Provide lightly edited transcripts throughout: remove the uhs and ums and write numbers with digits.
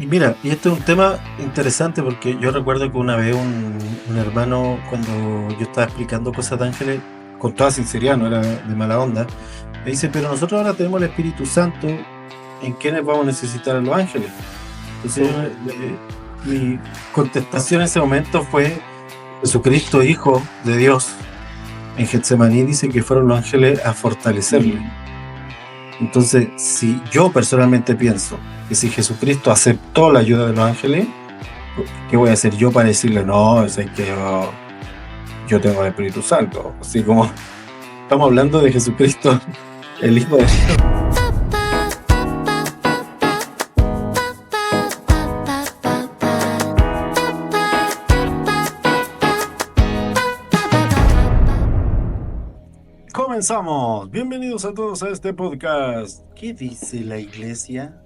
Y mira, y este es un tema interesante porque yo recuerdo que una vez un hermano, cuando yo estaba explicando cosas de ángeles, con toda sinceridad, no era de mala onda, me dice, pero nosotros ahora tenemos el Espíritu Santo, ¿en quiénes vamos a necesitar a los ángeles? Entonces mi contestación en ese momento fue, Jesucristo, Hijo de Dios, en Getsemaní dice que fueron los ángeles a fortalecerle. Entonces, si yo personalmente pienso que si Jesucristo aceptó la ayuda de los ángeles, ¿qué voy a hacer yo para decirle no? Es que yo tengo el Espíritu Santo. Así como estamos hablando de Jesucristo, el Hijo de Dios. Comenzamos. Bienvenidos a todos a este podcast. ¿Qué dice la iglesia?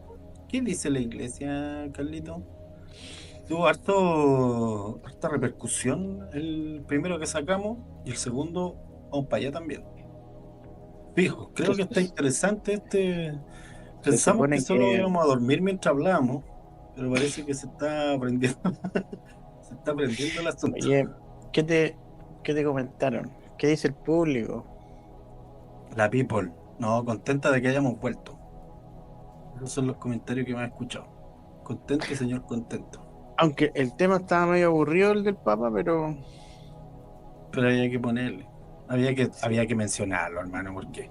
¿Qué dice la iglesia, Carlito? Tuvo harta repercusión el primero que sacamos y el segundo, vamos para allá también. Fijo, creo que está Entonces, interesante este. se Pensamos que supone solo que, íbamos a dormir mientras hablábamos, pero parece que se está aprendiendo, se está aprendiendo el asunto. oye, ¿qué te, ¿qué te comentaron? ¿Qué dice el público? La people, no, contenta de que hayamos vuelto. Esos son los comentarios que me han escuchado. Contento, señor, contento. Aunque el tema estaba medio aburrido, el del Papa, pero Pero había que ponerle, había que, sí, había que mencionarlo, hermano, porque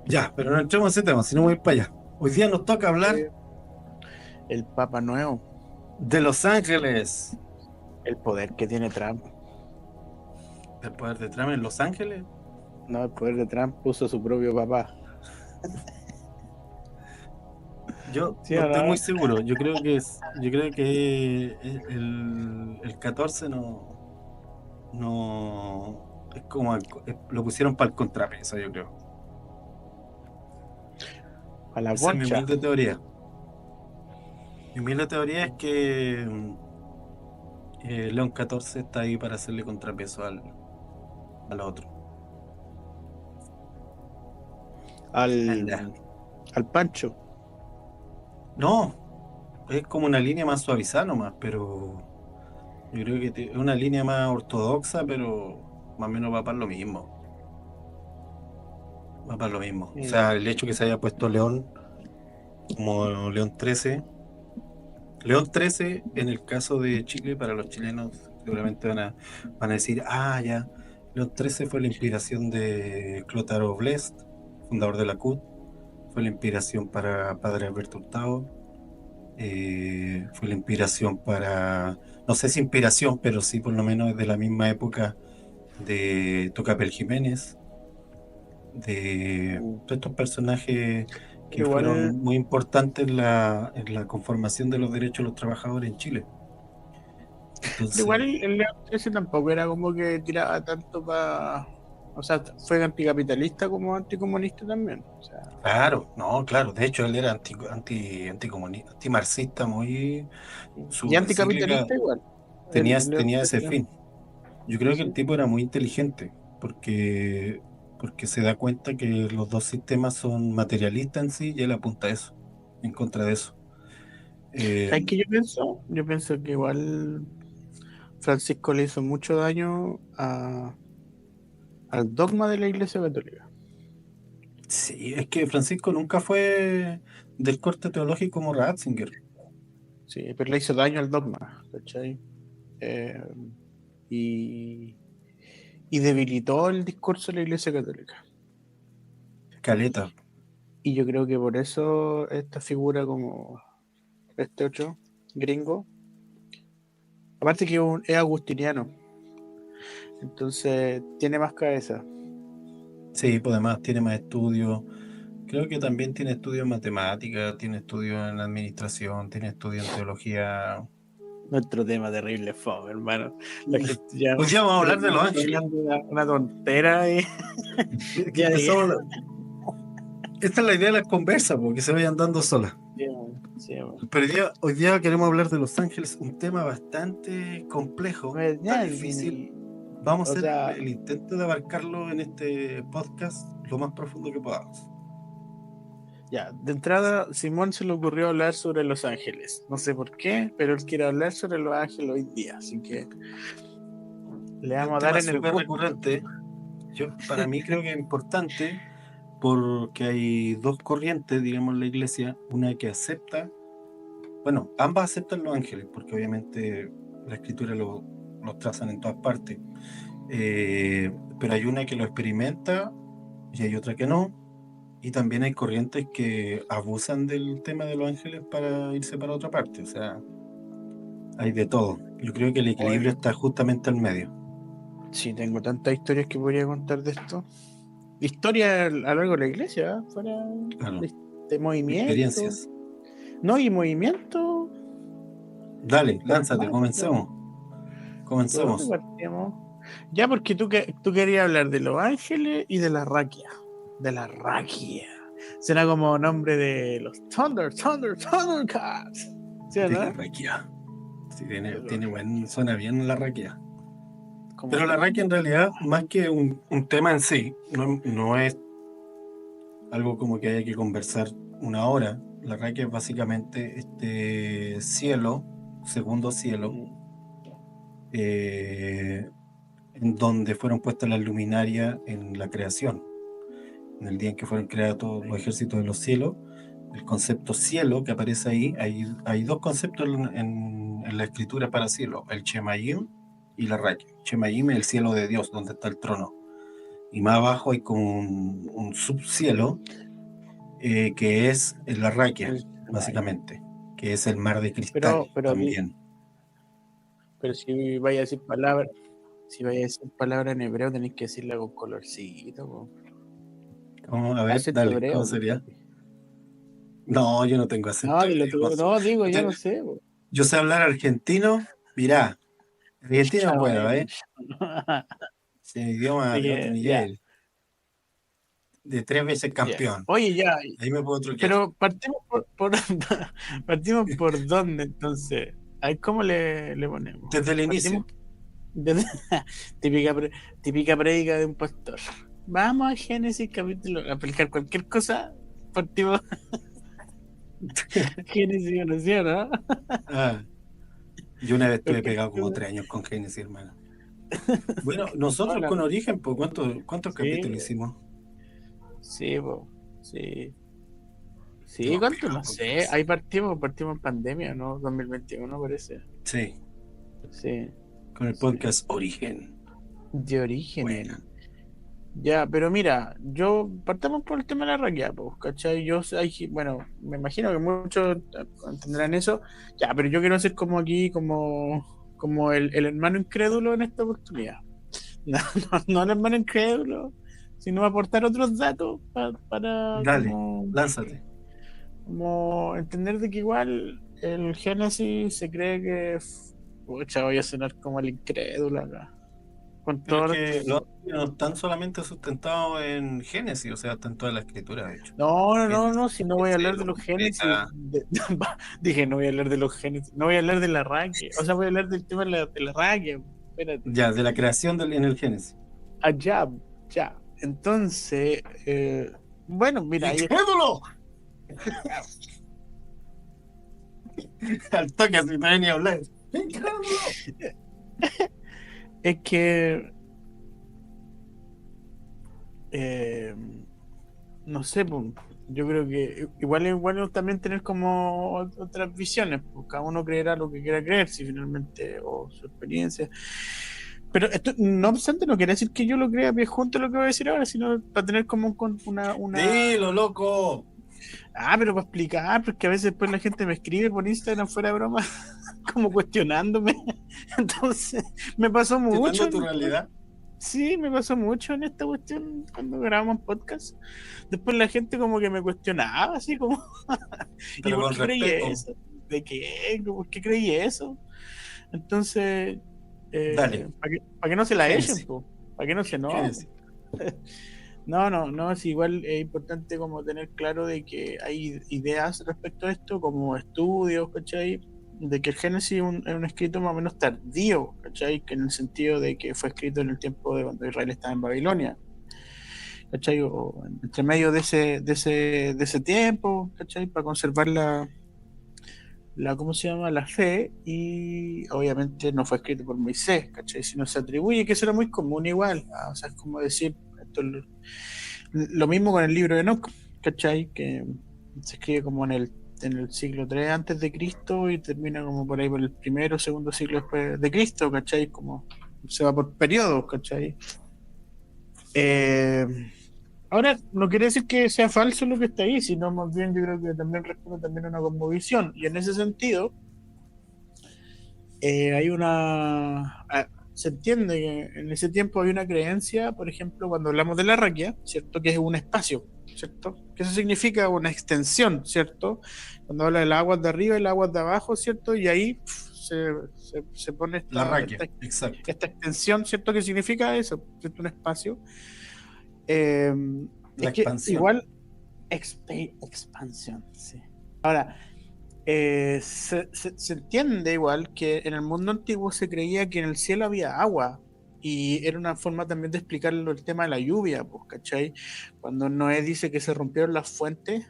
ya, pero no entremos en ese tema, si no voy para allá. Hoy día nos toca hablar eh, el Papa nuevo, de Los Ángeles. el poder que tiene Trump. El poder de Trump en Los Ángeles. No, el poder de Trump puso su propio papá. Yo ¿Sí no o estoy muy no? seguro. Yo creo que el 14 no es como lo pusieron para el contrapeso, yo creo. A la Esa es mi concha. humilde teoría. Mi humilde teoría es que León 14 está ahí para hacerle contrapeso al otro. Anda. Al, al Pancho. No, es como una línea más suavizada nomás, pero yo creo que es una línea más ortodoxa, pero más o menos va para lo mismo. Va para lo mismo. O eh, sea, el hecho que se haya puesto León como León 13. León 13, en el caso de Chile, para los chilenos, seguramente van a decir, ah, ya, León 13 fue la inspiración de Clotario Blest, fundador de la CUT, fue la inspiración para Padre Alberto Hurtado, fue la inspiración para, no sé si inspiración, pero sí por lo menos de la misma época de Tucapel Jiménez, de mm, todos estos personajes que igual, fueron muy importantes en la conformación de los derechos de los trabajadores en Chile. igual Entonces, el León 13 tampoco era como que tiraba tanto para. O sea, fue anticapitalista como anticomunista también. O sea, claro, no, claro, de hecho él era antimarxista, muy, y su encíclica anticapitalista igual. El León tenía ese 13, fin. Yo creo que el sí. tipo era muy inteligente, porque se da cuenta que los dos sistemas son materialistas en sí y él apunta a eso, en contra de eso. Eh, ¿Sabes qué yo pienso? Yo pienso que igual Francisco le hizo mucho daño al dogma de la Iglesia Católica. Sí, es que Francisco nunca fue del corte teológico como Ratzinger. Sí, pero le hizo daño al dogma, ¿cachai? Eh, y, y debilitó el discurso de la Iglesia Católica. Caleta. Y yo creo que por eso esta figura como este otro gringo, aparte que es agustiniano, entonces tiene más cabeza. Sí, pues además tiene más estudios. Creo que también tiene estudios en matemáticas, tiene estudios en administración, tiene estudios en teología. Nuestro tema terrible fome, hermano. La gente ya, Hoy día vamos a pero hablar de Los Ángeles. hablando de una tontera y Que ya, ya. empezamos. Esta es la idea de las conversas, porque se vayan dando solas. Sí, sí, Pero hoy día queremos hablar de Los Ángeles, un tema bastante complejo, pues, tan ya, difícil. Vamos a o hacer sea, el intento de abarcarlo en este podcast lo más profundo que podamos. Ya, de entrada, Simón se le ocurrió hablar sobre Los Ángeles. No sé por qué, pero él quiere hablar sobre Los Ángeles hoy día, así que le Es vamos un a dar tema en el súper gusto. recurrente. Para mí creo que es importante porque hay dos corrientes, digamos, en la iglesia. Una que acepta, bueno, ambas aceptan los ángeles, porque obviamente la escritura los trazan en todas partes. Pero hay una que lo experimenta y hay otra que no. Y también hay corrientes que abusan del tema de los ángeles para irse para otra parte. O sea, hay de todo. Yo creo que el equilibrio Oye, está justamente al medio. sí, tengo tantas historias que podría contar de esto. Historia a lo largo de la iglesia, ¿eh? Fuera Claro, de movimiento. experiencias. No, y movimiento Dale, lánzate, carismático. comencemos. ¿Por dónde Comencemos. partimos? Ya, porque tú querías hablar de los ángeles y de la raquia. De la raquia. Será como nombre de los Thundercats. ¿Sí o De la no? raquia. Sí, De los suena bien la raquia. como Pero la raquia en realidad, más que un tema en sí, no es algo como que haya que conversar una hora. La raquia es básicamente este cielo, segundo cielo, eh, en donde fueron puestas las luminarias en la creación. En el día en que fueron creados todos los ejércitos de los cielos, el concepto cielo que aparece ahí, hay dos conceptos en la escritura para cielo, el Shemayim y la Raquia. Shemayim es el cielo de Dios, donde está el trono. Y más abajo hay como un subcielo que es la Raquia, el Shemaya. básicamente, que es el mar de Pero, cristal pero, también. pero si vaya a decir palabra en hebreo, tenéis que decirla con colorcito, po. A ver, Acento dale, ¿cómo hebreo, po, sería? papi. No, yo no tengo No, acento dilo hebreo, tú. No, digo, yo no sé, po. yo sé hablar argentino, mirá, argentino es bueno, ¿eh? Shamaim. Sí, idioma de otro Dije, ya, nivel, de 3 veces ya. campeón. Oye, ya, Ahí me puedo truquear. pero partimos por dónde entonces. A ver, ¿cómo le ponemos? Desde el inicio. Partimos desde típica, típica prédica de un pastor. Vamos a Génesis capítulo, a aplicar cualquier cosa, partimos Génesis, ¿no es cierto? Ah, yo una vez estuve Cualquier pegado como cosa. 3 años con Génesis, hermano. Bueno, nosotros Bueno, con Origen, pues, ¿cuántos capítulos sí, hicimos? sí, po, sí. Sí, Estuvimos ¿cuánto? pegados No con sé. Génesis. Ahí partimos en pandemia, ¿no? 2021 parece. Sí, Sí, con el sí. podcast Origen. De origen. Buena. Ya, pero mira, yo partamos por el tema de la raquia, pues, ¿cachai? Bueno, me imagino que muchos entenderán eso. Ya, pero yo quiero ser como aquí, como el hermano incrédulo en esta oportunidad. No el hermano incrédulo, sino aportar otros datos para Dale, lánzate. como entender de que igual el Génesis se cree que, pucha, voy a sonar como el incrédulo acá. Con Pero es todo que los respeto. ángeles no están solamente sustentados en Génesis, o sea, están toda la escritura, de hecho. No, Génesis, si no voy a hablar de los los Génesis. profetas. Dije, no voy a hablar de los Génesis, no voy a hablar de la raquia. O sea, voy a hablar del tema de la raquia. Espérate. Ya, de la creación en el Génesis. Allá, ya. Entonces, bueno, mira, ¡Incrédulo! Al toque, así no venía a hablar. ¡Incrédulo! es que, eh, no sé, pues, yo creo que igual es bueno también tener como otras visiones, pues cada uno creerá lo que quiera creer, si finalmente, o su experiencia. Pero esto, no obstante, no quiere decir que yo lo crea bien junto a lo que voy a decir ahora, sino para tener como una. Dilo, loco. Ah, pero para explicar, porque a veces después la gente me escribe por Instagram fuera de broma, como cuestionándome. Entonces, me pasó mucho. Cuestionando tu realidad. Sí, me pasó mucho en esta cuestión cuando grabamos podcast. Después la gente como que me cuestionaba, así como, ¿y Pero por con qué creí respeto. eso? ¿De qué? ¿Por qué creí eso? Entonces, Dale. para que no se la echen, Génesis. po, para que no se enojen. Génesis. No, es igual es importante como tener claro de que hay ideas respecto a esto, como estudios, ¿cachai? De que el Génesis es un escrito más o menos tardío, ¿cachai? Que en el sentido de que fue escrito en el tiempo de cuando Israel estaba en Babilonia. ¿cachai? O entre medio de ese tiempo, ¿cachai? Para conservar ¿cómo se llama? La fe, y obviamente no fue escrito por Moisés, ¿cachai? Sino se atribuye, que eso era muy común igual, o sea, es como decir, esto es lo mismo con el libro de Enoch, ¿cachai? Que se escribe como en el siglo 3 antes de Cristo y termina como por ahí por el primero o segundo siglo después de Cristo, ¿cachai? Como se va por periodos, ¿cachai? Eh, Ahora, no quiere decir que sea falso lo que está ahí, sino más bien yo creo que también responde también a una cosmovisión. Y en ese sentido, hay se entiende que en ese tiempo hay una creencia, por ejemplo, cuando hablamos de la raquia, ¿cierto? Que es un espacio, ¿cierto? Que eso significa una extensión, ¿cierto? Cuando habla del agua de arriba y el agua de abajo, ¿cierto? Y ahí se pone La esta, raquia, esta, exacto. esta extensión, ¿cierto? Que significa eso, ¿cierto? Un espacio. Eh, La es que expansión. igual, expansión, sí. Ahora, se entiende igual que en el mundo antiguo se creía que en el cielo había agua y era una forma también de explicarlo el tema de la lluvia, pues, ¿cachai? Cuando Noé dice que se rompieron las fuentes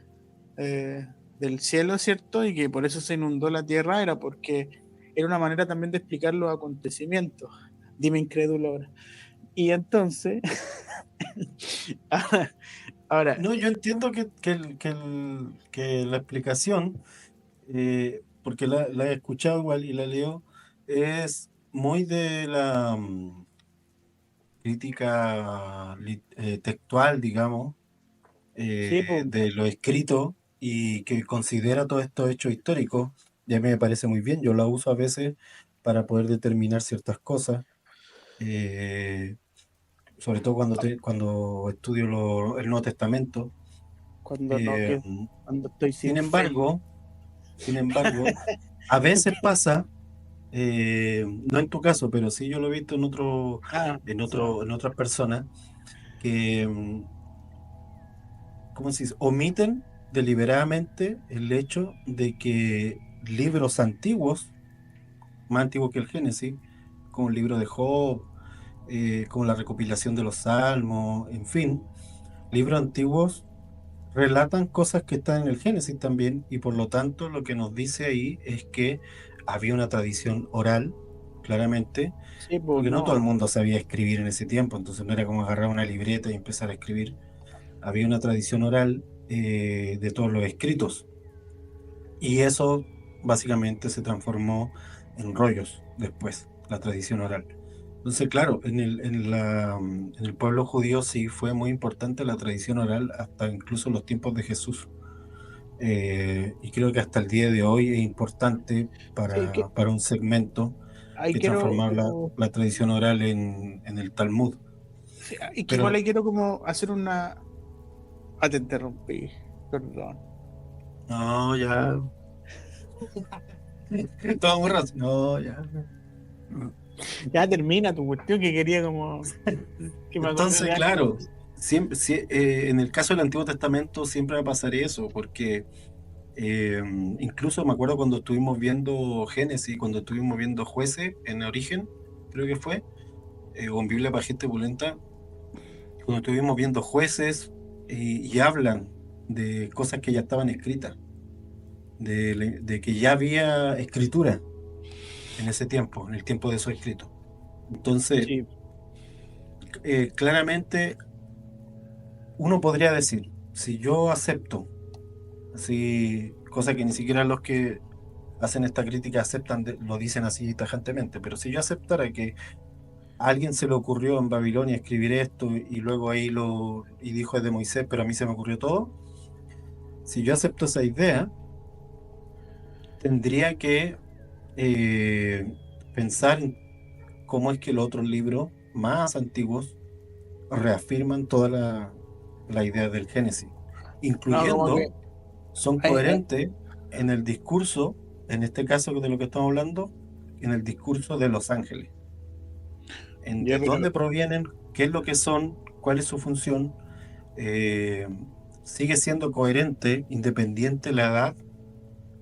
del cielo, ¿cierto? Y que por eso se inundó la tierra, era porque era una manera también de explicar los acontecimientos. Dime incrédulo ahora. Y entonces, ahora, ahora, No, yo entiendo que la explicación, porque la he escuchado igual y la leo, es muy de la crítica textual, digamos, sí, pues, de lo escrito y que considera todos estos hechos históricos. Y a mí me parece muy bien, yo la uso a veces para poder determinar ciertas cosas, eh, sobre todo cuando estudio el Nuevo Testamento. cuando no, Eh, que cuando estoy sin sin fe. embargo, sin embargo, a veces pasa, no en tu caso, pero sí yo lo he visto Ah, sí. en otras personas, que, ¿cómo se dice? Omiten deliberadamente el hecho de que libros antiguos, más antiguos que el Génesis, como el libro de Job, como la recopilación de los Salmos, en fin, libros antiguos relatan cosas que están en el Génesis también, y por lo tanto lo que nos dice ahí es que había una tradición oral, claramente, Sí, pues porque no todo el no. mundo sabía escribir en ese tiempo, entonces no era como agarrar una libreta y empezar a escribir. Había una tradición oral, de todos los escritos, y eso básicamente se transformó en rollos después, la tradición oral. Entonces, claro, en el pueblo judío sí fue muy importante la tradición oral hasta incluso los tiempos de Jesús. Y creo que hasta el día de hoy es importante Sí, que para un segmento ahí que quiero transformar como. la tradición oral en el Talmud. Sí, y que igual Pero, ahí quiero como hacer una. Ah, te interrumpí. Perdón. no, ya. Todo muy raso. No, ya. Ya termina tu cuestión que quería como. Que me acordé Entonces, de algo. claro, siempre, en el caso del Antiguo Testamento siempre va a pasar eso, porque eh, incluso me acuerdo cuando estuvimos viendo Génesis, cuando estuvimos viendo Jueces en Origen, creo que fue, o en Biblia para gente pulenta, cuando estuvimos viendo Jueces, y hablan de cosas que ya estaban escritas, de que ya había escritura en ese tiempo, en el tiempo de esos escritos. Entonces, Sí, claramente uno podría decir, si yo acepto, así, cosa que ni siquiera los que hacen esta crítica aceptan, lo dicen así tajantemente, pero si yo aceptara que a alguien se le ocurrió en Babilonia escribir esto y luego ahí y dijo es de Moisés, pero a mí se me ocurrió todo, si yo acepto esa idea, tendría que pensar en cómo es que los otros libros más antiguos reafirman toda la idea del Génesis, no, como que. incluyendo, son Hay, hay- coherentes en el discurso, en este caso de lo que estamos hablando, en el discurso de los ángeles, en ya, de pero. dónde provienen, qué es lo que son, cuál es su función. eh, Sigue siendo coherente independiente la edad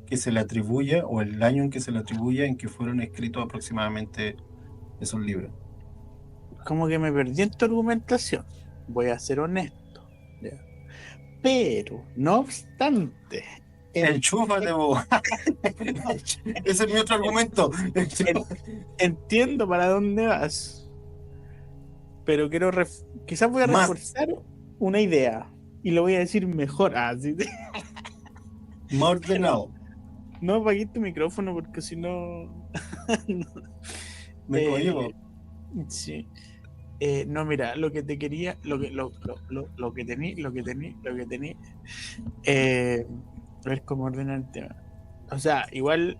que se le atribuya o el año en que se le atribuya en que fueron escritos aproximadamente esos libros. Como que me perdí en tu argumentación. Voy a ser honesto. Pero, no obstante, Enchúfate, vos. Ese es mi otro argumento. en- entiendo para dónde vas, pero quizás voy a Más, reforzar una idea y lo voy a decir mejor. Sí, más pero ordenado. no apagues tu micrófono porque si no... no. Me Eh, cohibo. sí. No, mira, lo que te quería, lo que tení, a ver cómo ordenar el tema. O sea, igual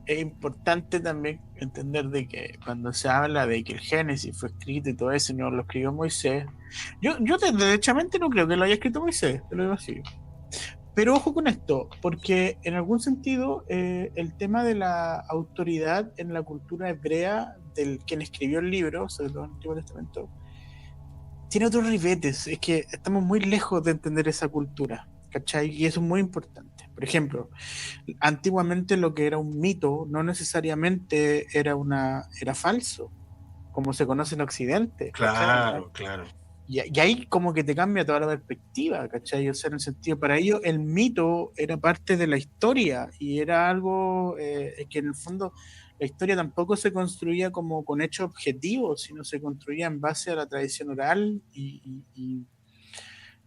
es importante también entender de que cuando se habla de que el Génesis fue escrito y todo eso, no lo escribió Moisés. Yo derechamente no creo que lo haya escrito Moisés, te lo digo así. Pero ojo con esto, porque en algún sentido el tema de la autoridad en la cultura hebrea del quien escribió el libro, sobre todo en el Antiguo Testamento, tiene otros ribetes. Es que estamos muy lejos de entender esa cultura, ¿cachai? Y eso es muy importante. Por ejemplo, antiguamente lo que era un mito no necesariamente era falso, como se conoce en Occidente, ¿cachai? Claro, claro. Y ahí como que te cambia toda la perspectiva, ¿cachai? O sea, en el sentido, para ellos el mito era parte de la historia y era algo que en el fondo la historia tampoco se construía como con hechos objetivos, sino se construía en base a la tradición oral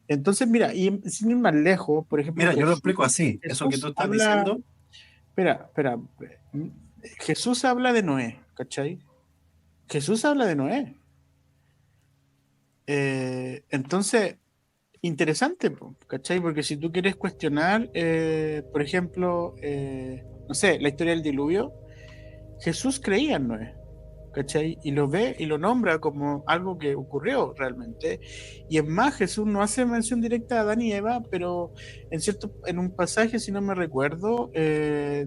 Entonces, mira, y sin ir más lejos, por ejemplo, Mira, yo lo explico así. Eso que tú Jesús estás habla, diciendo, espera, Jesús habla de Noé, ¿cachai? Jesús habla de Noé. Entonces, interesante, ¿cachai? Porque si tú quieres cuestionar, por ejemplo, no sé, la historia del diluvio, Jesús creía en Noé, ¿cachai? Y lo ve y lo nombra como algo que ocurrió realmente. Y es más, Jesús no hace mención directa a Adán y Eva, pero en un pasaje, si no me recuerdo,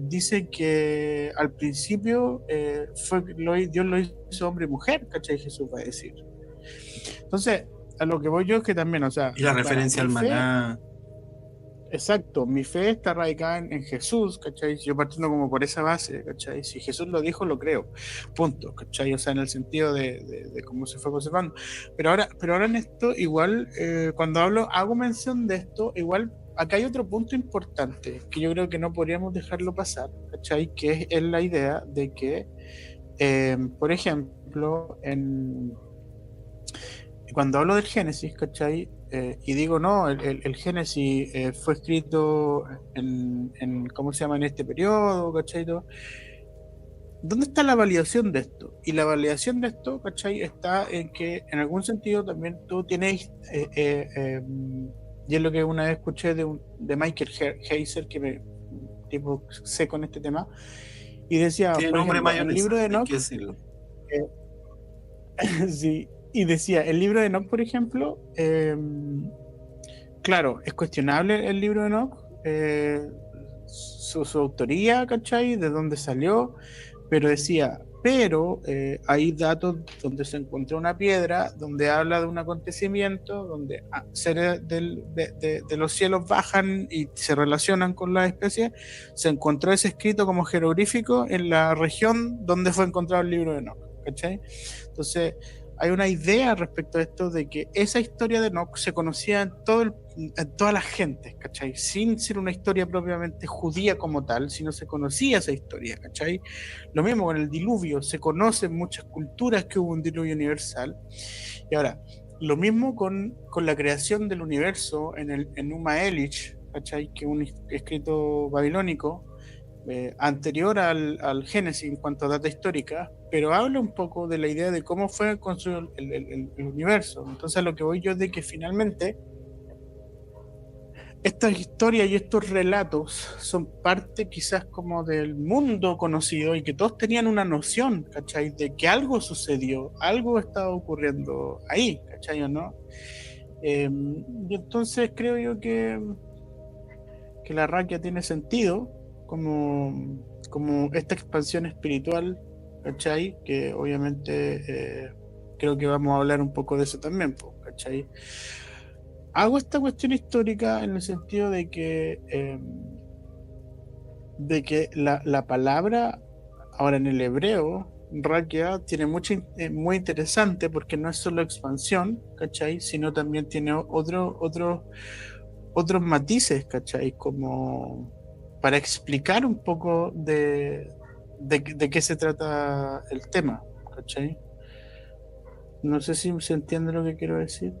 dice que al principio Dios lo hizo hombre y mujer, ¿cachai? Jesús va a decir. Entonces, a lo que voy yo es que también, o sea, y la para referencia mi al fe, maná, exacto, mi fe está radicada en Jesús, ¿cachai? Yo partiendo como por esa base, ¿cachai? Si Jesús lo dijo, lo creo, punto, ¿cachai? O sea, en el sentido de cómo se fue conservando. Pero ahora en esto, igual, cuando hago mención de esto, igual, acá hay otro punto importante que yo creo que no podríamos dejarlo pasar, ¿cachai? Que es la idea de que, por ejemplo, cuando hablo del Génesis, ¿cachai? Y digo, no, el Génesis fue escrito ¿cómo se llama? En este periodo, ¿cachai? ¿Dónde está la validación de esto? Y la validación de esto, ¿cachai? Está en que en algún sentido también tú tienes, y es lo que una vez escuché de Michael Heiser, que me tipo sé con este tema, y decía, tiene por nombre ejemplo, en el libro mayonesa, de hay Enoch, que decirlo. sí, y decía, el libro de Enoch, por ejemplo, claro, es cuestionable el libro de Enoch, su autoría, ¿cachai? De dónde salió, pero decía, pero hay datos donde se encontró una piedra, donde habla de un acontecimiento, donde seres de los cielos bajan y se relacionan con las especies, se encontró ese escrito como jeroglífico en la región donde fue encontrado el libro de Enoch, ¿cachai? Entonces, hay una idea respecto a esto de que esa historia de Enoch se conocía en todas las gentes, ¿cachai? Sin ser una historia propiamente judía como tal, sino se conocía esa historia, ¿cachai? Lo mismo con el diluvio, se conocen muchas culturas que hubo un diluvio universal. Y ahora, lo mismo con la creación del universo en Numa Elish, ¿cachai? Que es un escrito babilónico, anterior al Génesis en cuanto a data histórica, pero habla un poco de la idea de cómo fue construido el universo. Entonces, a lo que voy yo es de que finalmente estas historias y estos relatos son parte quizás como del mundo conocido y que todos tenían una noción, ¿cachai? De que algo sucedió, algo estaba ocurriendo ahí, ¿cachai o no? Y entonces creo yo que la raquia tiene sentido como esta expansión espiritual, ¿cachai? Que obviamente creo que vamos a hablar un poco de eso también, ¿cachai? Hago esta cuestión histórica en el sentido de que la palabra, ahora en el hebreo, raquia, tiene muy interesante porque no es solo expansión, ¿cachai? Sino también tiene otros matices, ¿cachai? Como para explicar un poco de qué se trata el tema, ¿cachai? No sé si se entiende lo que quiero decir.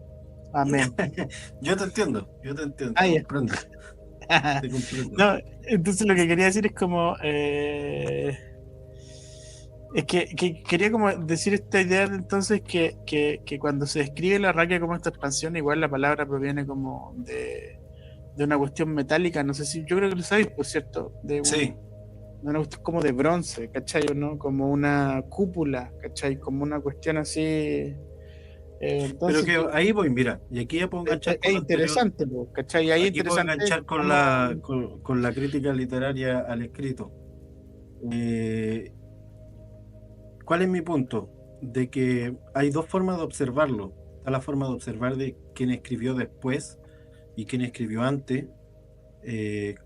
Amén. yo te entiendo, Ah, te ya. comprendo, te comprendo. No, entonces lo que quería decir es como... es que quería como decir esta idea de entonces que cuando se describe la raquia como esta expansión, igual la palabra proviene como de una cuestión metálica, no sé si, yo creo que lo sabéis, por cierto, Sí, de una cuestión como de bronce, ¿cachai? ¿O no? Como una cúpula, ¿cachai? Como una cuestión así. pero Entonces, que ahí voy, mira, y aquí ya puedo enganchar con es lo anterior, interesante, po, ¿cachai? Ahí es aquí puedo interesante enganchar como... con la crítica literaria al escrito. Eh, ¿Cuál es mi punto? De que hay dos formas de observarlo. Está la forma de observar de quién escribió después y quién escribió antes, eh,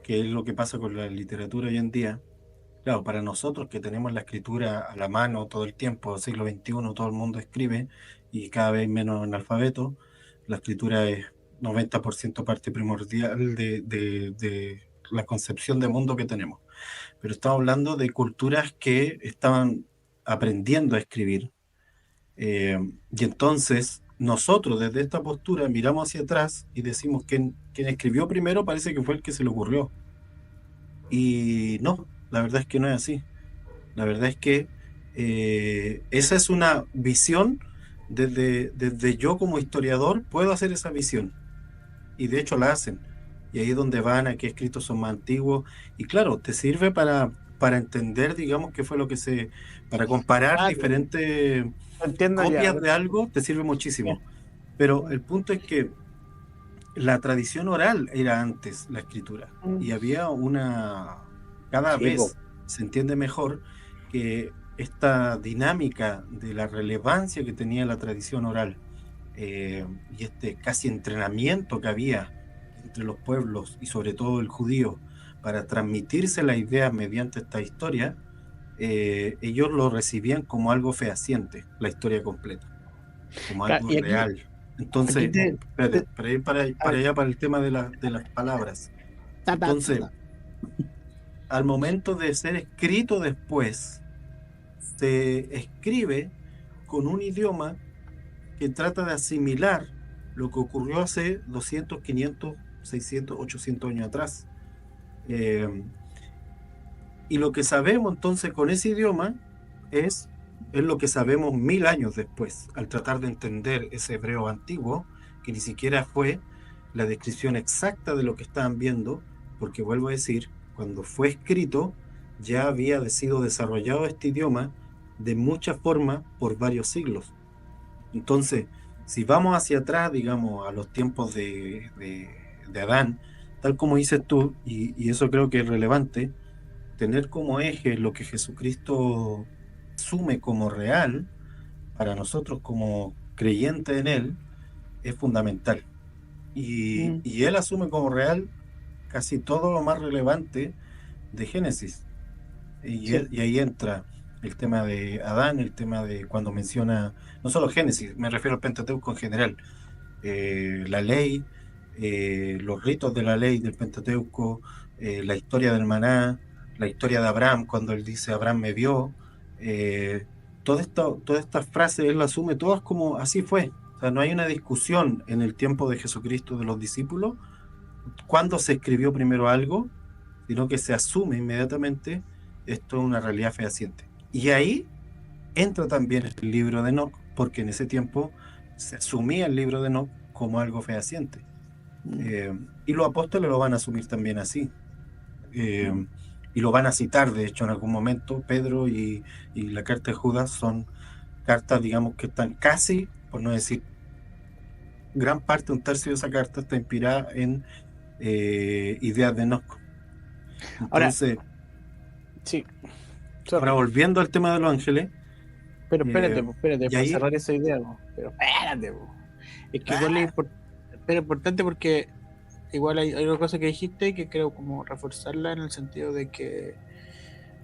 que es lo que pasa con la literatura hoy en día. Claro, para nosotros que tenemos la escritura a la mano todo el tiempo, siglo XXI, todo el mundo escribe y cada vez menos analfabeto, la escritura es 90% parte primordial de la concepción de mundo que tenemos. Pero estamos hablando de culturas que estaban aprendiendo a escribir. eh, y entonces nosotros desde esta postura miramos hacia atrás y decimos que quien escribió primero parece que fue el que se le ocurrió. Y no, la verdad es que no es así. La verdad es que esa es una visión, desde yo como historiador puedo hacer esa visión, y de hecho la hacen. Y ahí es donde van a qué escritos son más antiguos. Y claro, te sirve para entender, digamos, qué fue lo que para comparar Ah, ya, diferentes entiendo ya. copias de algo, te sirve muchísimo. Pero el punto es que la tradición oral era antes la escritura. Y había cada Sí, po. vez se entiende mejor que esta dinámica de la relevancia que tenía la tradición oral, y este casi entrenamiento que había entre los pueblos y sobre todo el judío para transmitirse la idea mediante esta historia, ellos lo recibían como algo fehaciente, la historia completa, como algo Y real. aquí Entonces, espérate, para ir a para ver, allá, para el tema de las palabras. ta, ta, ta, Entonces, ta. al momento de ser escrito después, se escribe con un idioma que trata de asimilar lo que ocurrió hace 200, 500, 600, 800 años atrás. Eh, y lo que sabemos entonces con ese idioma es, es lo que sabemos 1000 años después, al tratar de entender ese hebreo antiguo, que ni siquiera fue la descripción exacta de lo que estaban viendo, porque vuelvo a decir, cuando fue escrito ya había sido desarrollado este idioma de muchas formas por varios siglos. Entonces, si vamos hacia atrás, digamos, a los tiempos de Adán, tal como dices tú, y eso creo que es relevante, tener como eje lo que Jesucristo asume como real, para nosotros como creyentes en Él, es fundamental. Mm, Y Él asume como real casi todo lo más relevante de Génesis. sí. Y ahí entra el tema de Adán, el tema de cuando menciona, no solo Génesis, me refiero al Pentateuco en general, la ley, los ritos de la ley del Pentateuco, la historia del maná, la historia de Abraham, cuando él dice Abraham me vio, eh, todas estas frases él las asume todas como así fue. O sea, no hay una discusión en el tiempo de Jesucristo de los discípulos cuándo se escribió primero algo, sino que se asume inmediatamente esto es una realidad fehaciente. Y ahí entra también el libro de Enoch, porque en ese tiempo se asumía el libro de Enoch como algo fehaciente. Mm, Eh, y los apóstoles lo van a asumir también así. Eh, y lo van a citar, de hecho, en algún momento. Pedro y la carta de Judas son cartas, digamos, que están casi, por no decir gran parte, un tercio de esa carta está inspirada en ideas de Enoch. Ahora, Entonces, sí, ahora sorry. volviendo al tema de los ángeles, Pero eh, espérate, y para ahí, cerrar esa idea, po. Pero espérate, po. Es que igual ¡ah! pero importante porque igual hay una cosa que dijiste que creo como reforzarla en el sentido de que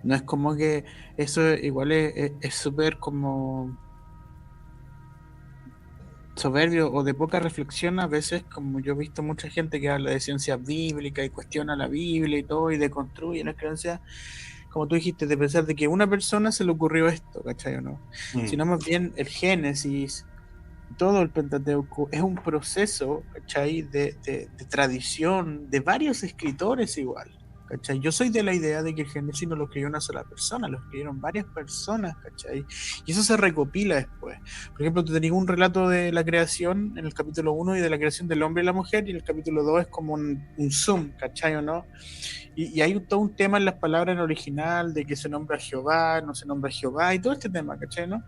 no es como que eso igual es súper como soberbio o de poca reflexión a veces, como yo he visto mucha gente que habla de ciencia bíblica y cuestiona la Biblia y todo y deconstruye las creencias, como tú dijiste, de pensar de que a una persona se le ocurrió esto, ¿cachai o no? Mm, Sino más bien el Génesis, todo el Pentateuco es un proceso, ¿cachai? De tradición de varios escritores igual, ¿cachai? Yo soy de la idea de que el Génesis no lo escribió una sola persona, lo escribieron varias personas, ¿cachai? Y eso se recopila después. Por ejemplo, tú tenías un relato de la creación en el capítulo 1 y de la creación del hombre y la mujer, y en el capítulo 2 es como un zoom, ¿cachai o no? Y hay todo un tema en las palabras en original de que se nombra Jehová, no se nombra Jehová y todo este tema, ¿cachai? ¿No?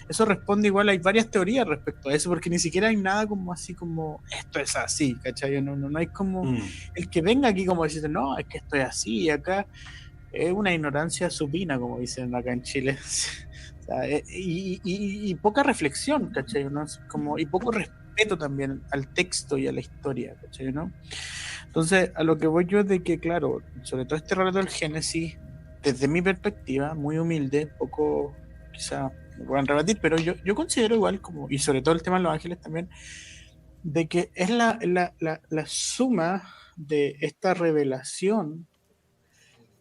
Eso responde igual, hay varias teorías respecto a eso, porque ni siquiera hay nada como así como esto es así, ¿cachai? No hay como mm, el que venga aquí como decir, no, es que esto es así y acá es una ignorancia supina, como dicen acá en Chile. O sea, y poca reflexión, ¿cachai? ¿No? Como, y poco respeto también al texto y a la historia, ¿cachai? ¿No? Entonces, a lo que voy yo es de que, claro, sobre todo este relato del Génesis, desde mi perspectiva, muy humilde, poco, quizá me puedan rebatir, pero yo considero igual como, y sobre todo el tema de los ángeles también, de que es la suma de esta revelación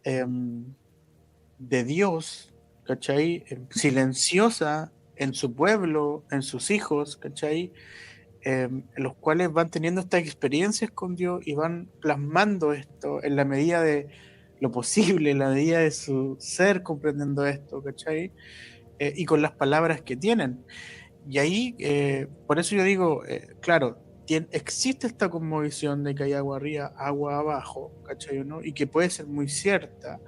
eh, de Dios, ¿cachai? Silenciosa en su pueblo, en sus hijos, ¿cachai? Los cuales van teniendo estas experiencias con Dios y van plasmando esto en la medida de lo posible, en la medida de su ser comprendiendo esto, ¿cachai? Y con las palabras que tienen. Y ahí, por eso yo digo, claro, existe esta cosmovisión de que hay agua arriba, agua abajo, ¿cachai? ¿No? Y que puede ser muy cierta,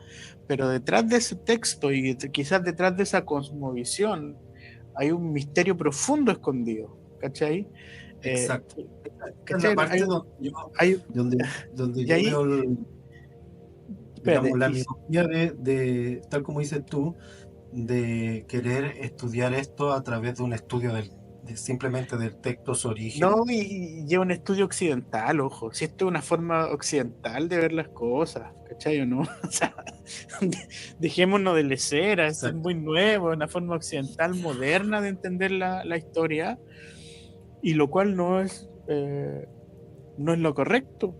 pero detrás de ese texto y quizás detrás de esa cosmovisión hay un misterio profundo escondido, ¿cachai? Eh, exacto. Esta es la ¿Cachai? parte Hay, donde y yo ahí, veo, digamos, espérate, la miopía tal como dices tú, de querer estudiar esto a través de un estudio simplemente del texto, su origen. no, y lleva un estudio occidental, ojo, si esto es una forma occidental de ver las cosas, ¿cachai o no? O sea, dejémonos de leceras, esto es Exacto. muy nuevo, una forma occidental moderna de entender la historia, y lo cual no es lo correcto,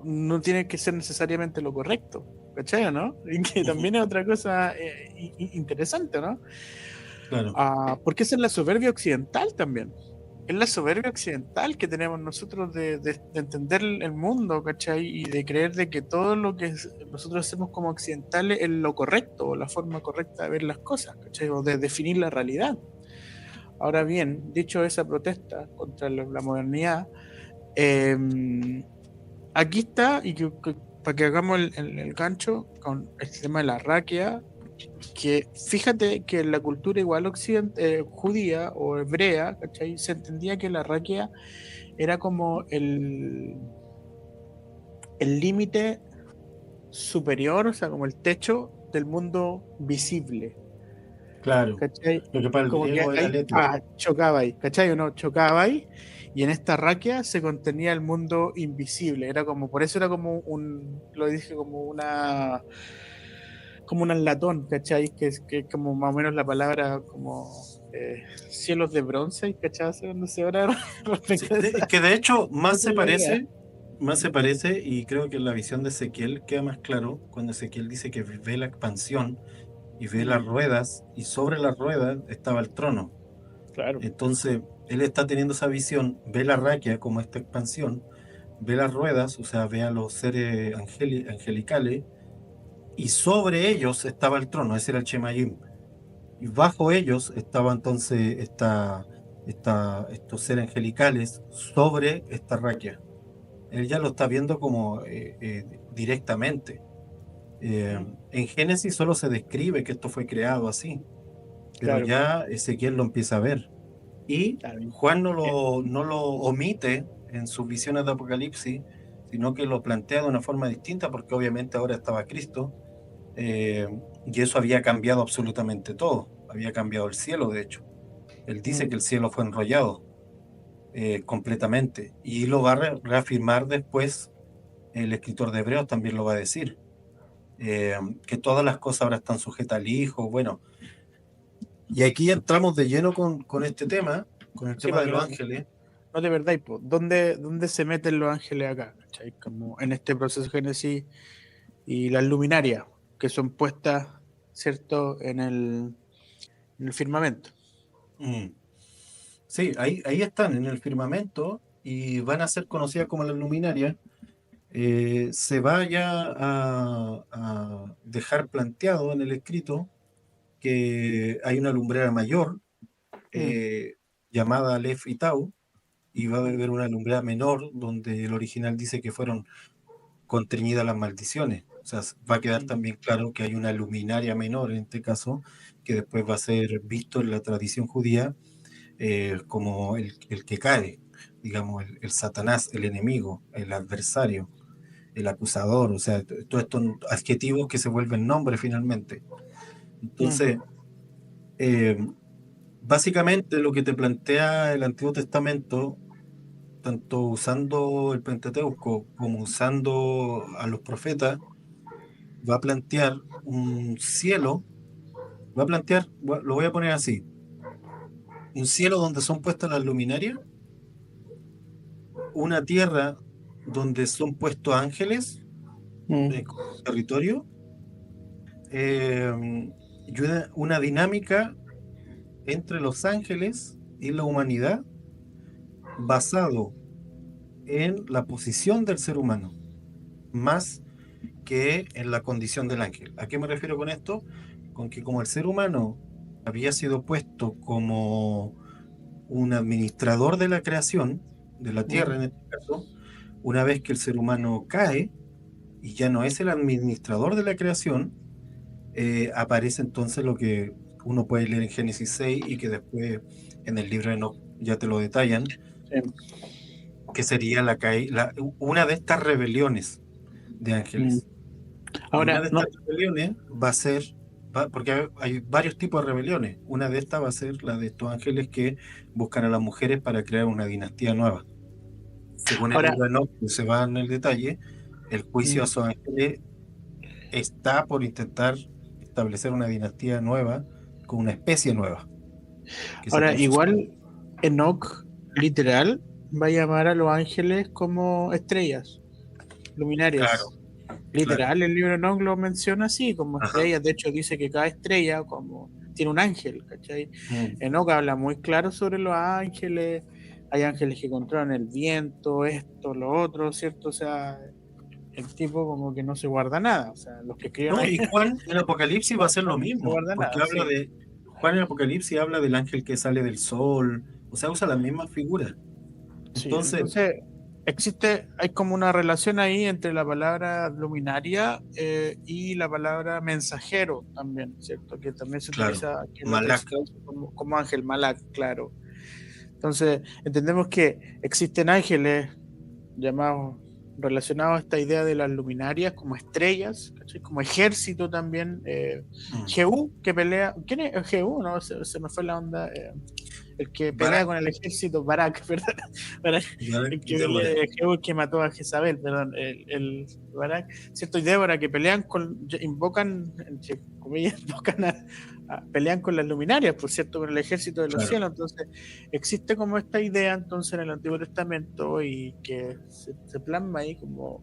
no tiene que ser necesariamente lo correcto, ¿cachai o no? Y que Ujú, también es otra cosa interesante, ¿no? claro. Porque esa es la soberbia occidental también. Es la soberbia occidental que tenemos nosotros de entender el mundo, ¿cachai? Y de creer de que todo lo que nosotros hacemos como occidentales es lo correcto o la forma correcta de ver las cosas, ¿cachai? O de definir la realidad. Ahora bien, dicho esa protesta contra la modernidad, eh, aquí está, para que hagamos el gancho con el tema de la raquia, que fíjate que en la cultura igual judía o hebrea, ¿cachai? Se entendía que la raquia era como el límite superior, o sea, como el techo del mundo visible, Claro. ¿cachai? Lo que para el Como que griego era el ahí, éter. chocaba ahí, ¿cachai? O no, chocaba ahí, y en esta raquia se contenía el mundo invisible, era como, por eso era como lo dije como un latón, ¿cachai? Que es como más o menos la palabra como cielos de bronce, ¿cachai? No sé ahora Sí, respecto a esa, que de hecho esa es la idea. más se parece, y creo que en la visión de Ezequiel queda más claro cuando Ezequiel dice que ve la expansión y ve las Mm, ruedas, y sobre las ruedas estaba el trono. claro. Entonces, él está teniendo esa visión, ve la raquia como esta expansión, ve las ruedas, o sea, ve a los seres angelicales, y sobre ellos estaba el trono, ese era el Shemayim. Y bajo ellos estaba entonces estos seres angelicales sobre esta raquia. Él ya lo está viendo como directamente. Eh, Mm, en Génesis solo se describe que esto fue creado así, pero claro, ya Ezequiel lo empieza a ver. Y claro. Juan Eh, no lo omite en sus visiones de Apocalipsis, sino que lo plantea de una forma distinta, porque obviamente ahora estaba Cristo, eh, y eso había cambiado absolutamente todo. Había cambiado el cielo, de hecho. Él dice que mm, el cielo fue enrollado completamente, y lo va a reafirmar después. El escritor de Hebreos también lo va a decir, eh, que todas las cosas ahora están sujetas al Hijo. Bueno, y aquí entramos de lleno con este tema, con el Sí, tema para de que los no, ángeles. no te perdáis, po. ¿Dónde se meten los ángeles acá? ¿Cachai? Como en este proceso de Génesis y las luminarias que son puestas, ¿cierto? En el firmamento. Mm. Sí, ahí están en el firmamento y van a ser conocidas como las luminarias. Se vaya a dejar planteado en el escrito que hay una lumbrera mayor Mm, eh, llamada Aleph y Tau, y va a mm, haber una lumbrera menor donde el original dice que fueron constreñidas las maldiciones. O sea, va a quedar mm, también claro que hay una luminaria menor en este caso, que después va a ser visto en la tradición judía como el que cae, digamos, el Satanás, el enemigo, el adversario, el acusador, o sea, todos estos adjetivos que se vuelven nombres finalmente. Entonces, mm, eh, básicamente lo que te plantea el Antiguo Testamento, tanto usando el Pentateuco como usando a los profetas, va a plantear un cielo, lo voy a poner así, un cielo donde son puestas las luminarias, una tierra donde son puestos ángeles mm. como territorio, y una dinámica entre los ángeles y la humanidad basado en la posición del ser humano, más que en la condición del ángel. ¿A qué me refiero con esto? Con que como el ser humano había sido puesto como un administrador de la creación, de la tierra en Mm. este caso, una vez que el ser humano cae y ya no es el administrador de la creación, aparece entonces lo que uno puede leer en Génesis 6 y que después en el libro de Enoch ya te lo detallan, Sí. que sería una de estas rebeliones de Mm. ángeles. Y una Ahora, de no, estas rebeliones va a ser, porque hay varios tipos de rebeliones, una de estas va a ser la de estos ángeles que buscan a las mujeres para crear una dinastía nueva. Según el ahora, libro de Enoch, que se va en el detalle, el juicio a mm. esos ángeles está por intentar establecer una dinastía nueva con una especie nueva, que Ahora, serían sus hijos. igual Enoch literal va a llamar a los ángeles como estrellas, Claro, luminarias. claro. Literal, el libro de Enoch lo menciona así, como Ajá. estrellas. De hecho, dice que cada estrella como tiene un ángel, ¿cachai? Mm. Enoch habla muy claro sobre los ángeles. Hay ángeles que controlan el viento, esto, lo otro, ¿cierto? O sea, el tipo como que no se guarda nada. O sea, los que escribieron No, ahí y Juan en Apocalipsis va a no, hacer lo no se mismo, guarda porque nada, habla sí. de, Juan en Apocalipsis habla del ángel que sale del sol, o sea, usa las mismas figuras. Sí, Entonces, entonces hay como una relación ahí entre la palabra luminaria y la palabra mensajero también, ¿cierto? Que también se claro, utiliza, que es lo que se Malak, traduce como ángel, malak, claro. Entonces, entendemos que existen ángeles llamados, relacionados a esta idea de las luminarias como estrellas, ¿cachai? Como ejército también. mm, Jehú, que pelea. ¿Quién es Jehú? No, se me fue la onda. El que pelea Barak, con el ejército, Barak, ¿verdad? Barak, Barak el y que pelea, Débora, Jehú, el que mató a Jezabel, perdón, el Barak, ¿cierto? Y Débora, que pelean invocan, entre comillas, pelean con las luminarias, por cierto, con el ejército de los claro. cielos. Entonces, existe como esta idea entonces en el Antiguo Testamento y que se plasma ahí como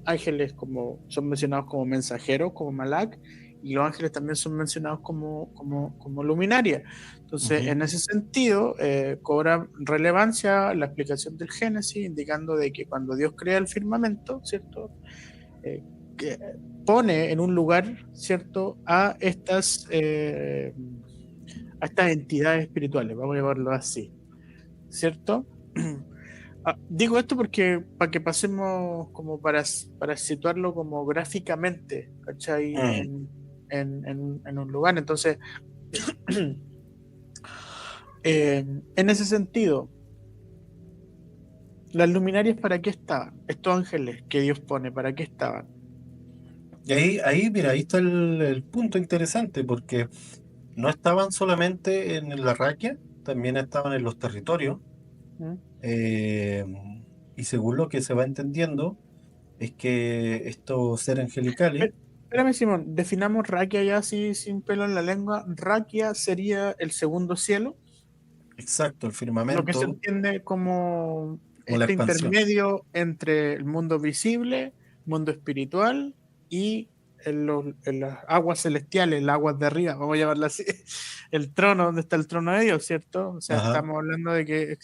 ángeles, como son mencionados como mensajeros, como Malak, y los ángeles también son mencionados como luminarias. Entonces, Ujú. en ese sentido, cobra relevancia la explicación del Génesis, indicando de que cuando Dios crea el firmamento, ¿cierto? Eh, que pone en un lugar, ¿cierto? A estas entidades espirituales, vamos a llamarlo así, ¿cierto? Digo esto porque para que pasemos como para situarlo como gráficamente, ¿cachai? Mm. En un lugar. Entonces, en ese sentido, las luminarias, ¿para qué estaban? Estos ángeles que Dios pone, ¿para qué estaban? Y mira, ahí está el punto interesante, porque no estaban solamente en la raquia, también estaban en los territorios, ¿Mm? eh, y según lo que se va entendiendo, es que estos seres angelicales, Espérame, Simón, definamos Raquia ya así sin pelo en la lengua. Raquia sería el segundo cielo. exacto, el Lo que se firmamento, entiende como como la este expansión. intermedio entre el mundo visible, mundo espiritual y en las aguas celestiales, las aguas de arriba, vamos a llamarlo así, el trono, donde está el trono de Dios, ¿cierto? O sea, Ajá. estamos hablando de que...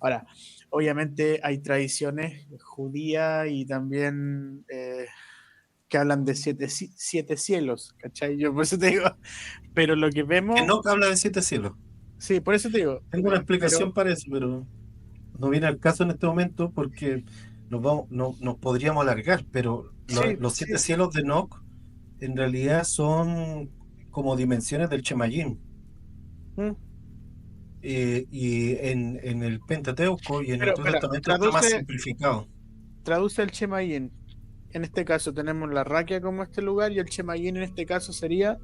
Ahora, obviamente hay tradiciones judías y también que hablan de siete cielos, ¿cachai? Yo por eso te digo, pero lo que vemos, Enoch habla de siete cielos. sí, por eso te digo, Tengo una pero explicación para eso, pero no viene al caso en este momento porque nos podríamos alargar, pero sí, los siete sí. cielos de Enoch en realidad son como dimensiones del Shemayim. Mm. Y en el Pentateuco y en el Pero, Antiguo espera, Testamento está más simplificado. traduce el Chemayin. En este caso tenemos la Raquia como este lugar y el Chemayin en este caso sería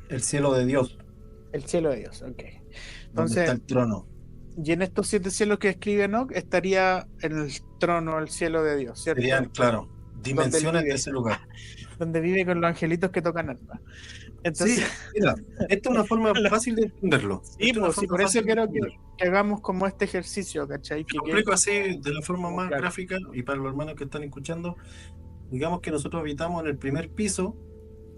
El cielo de Dios, el cielo de Dios. Ok. donde está Entonces, el trono. y en estos siete cielos que escribe Enoch estaría en el trono, el cielo de Dios, Serían, ¿cierto? claro, Donde él dimensiones de vive, ese lugar. donde vive con los angelitos que tocan arpa. Entonces, Sí, mira, esta es una forma fácil de entenderlo. sí, Esta es una pues sí, forma por eso fácil de quiero entenderlo. que hagamos como este ejercicio, ¿cachai? Te Que lo quede explico como, así de la forma como más claro. gráfica y para los hermanos que están escuchando, digamos que nosotros habitamos en el primer piso,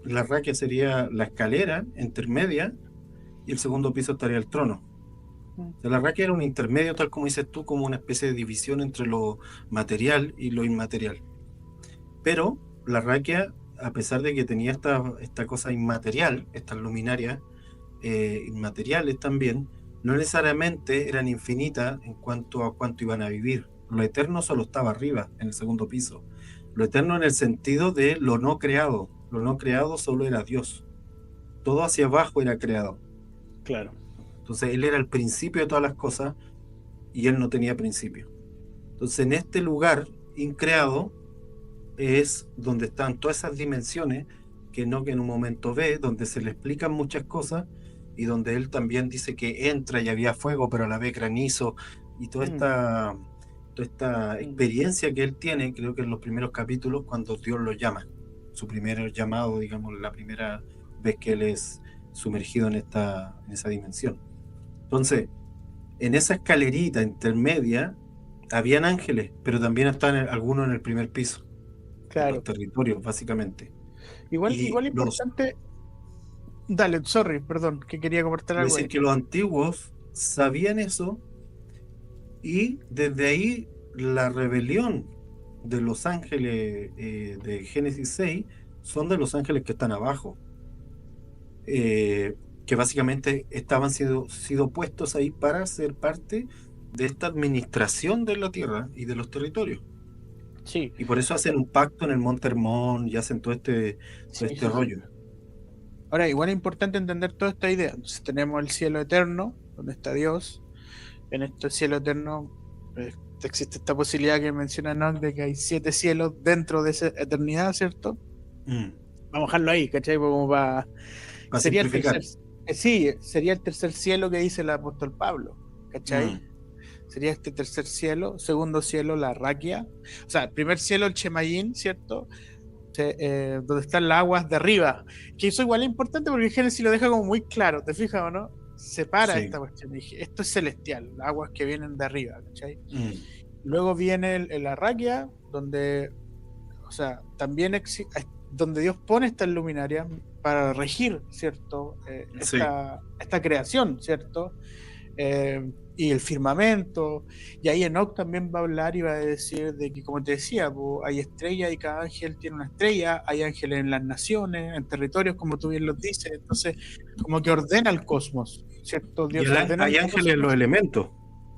la raquia sería la escalera intermedia y el segundo piso estaría el trono. O sea, la raquia era un intermedio, tal como dices tú, como una especie de división entre lo material y lo inmaterial. Pero la raquia, a pesar de que tenía esta cosa inmaterial, estas luminarias inmateriales también, no necesariamente eran infinitas en cuanto a cuánto iban a vivir. Lo eterno solo estaba arriba, en el segundo piso. Lo eterno en el sentido de lo no creado. Lo no creado solo era Dios. Todo hacia abajo era creado. Claro. Entonces Él era el principio de todas las cosas y Él no tenía principio. Entonces en este lugar increado es donde están todas esas dimensiones que no que en un momento ve, donde se le explican muchas cosas y donde él también dice que entra y había fuego, pero a la vez granizo y Mm, toda esta mm. experiencia que él tiene, creo que en los primeros capítulos, cuando Dios lo llama, su primer llamado, digamos, la primera vez que él es sumergido en esa dimensión. Entonces, en esa escalerita intermedia, habían ángeles, pero también estaban algunos en el primer piso en los Claro. territorios, básicamente. Igual, Y igual importante. Dale, sorry, perdón, que quería comentar algo decir ahí. que los antiguos sabían eso y desde ahí la rebelión de los ángeles de Génesis 6 son de los ángeles que están abajo, que básicamente estaban sido puestos ahí para ser parte de esta administración de la tierra y de los territorios. Sí, Y por eso hacen un pacto en el Monte Hermón y hacen todo sí, este sí, sí. rollo. Ahora, igual es importante entender toda esta idea. Entonces tenemos el cielo eterno, donde está Dios. En este cielo eterno existe esta posibilidad que menciona Enoch de que hay siete cielos dentro de esa eternidad, ¿cierto? Mm. Vamos a dejarlo ahí, ¿cachai? Como para... Para Sería el simplificar. tercer... sí, sería el tercer cielo que dice el apóstol Pablo, Mm. ¿cachai? Sería este tercer cielo, segundo cielo la Raquia, o sea, el primer cielo el Chemayin, ¿cierto? Donde están las aguas de arriba, que eso igual es importante porque Génesis lo deja como muy claro, ¿te fijas o no? Separa Sí. esta cuestión, dije, esto es celestial, las aguas que vienen de arriba, ¿cachai? Mm. Luego viene el Arraquia, donde, o sea, también donde Dios pone estas luminarias para regir, ¿cierto? Sí. Esta creación, ¿cierto? Y el firmamento, y ahí Enoch también va a hablar y va a decir de que, como te decía, hay estrellas y cada ángel tiene una estrella, hay ángeles en las naciones, en territorios, como tú bien los dices, entonces, como que ordena el cosmos, ¿cierto? Y Dios ordena hay el ángeles en los cosmos. elementos.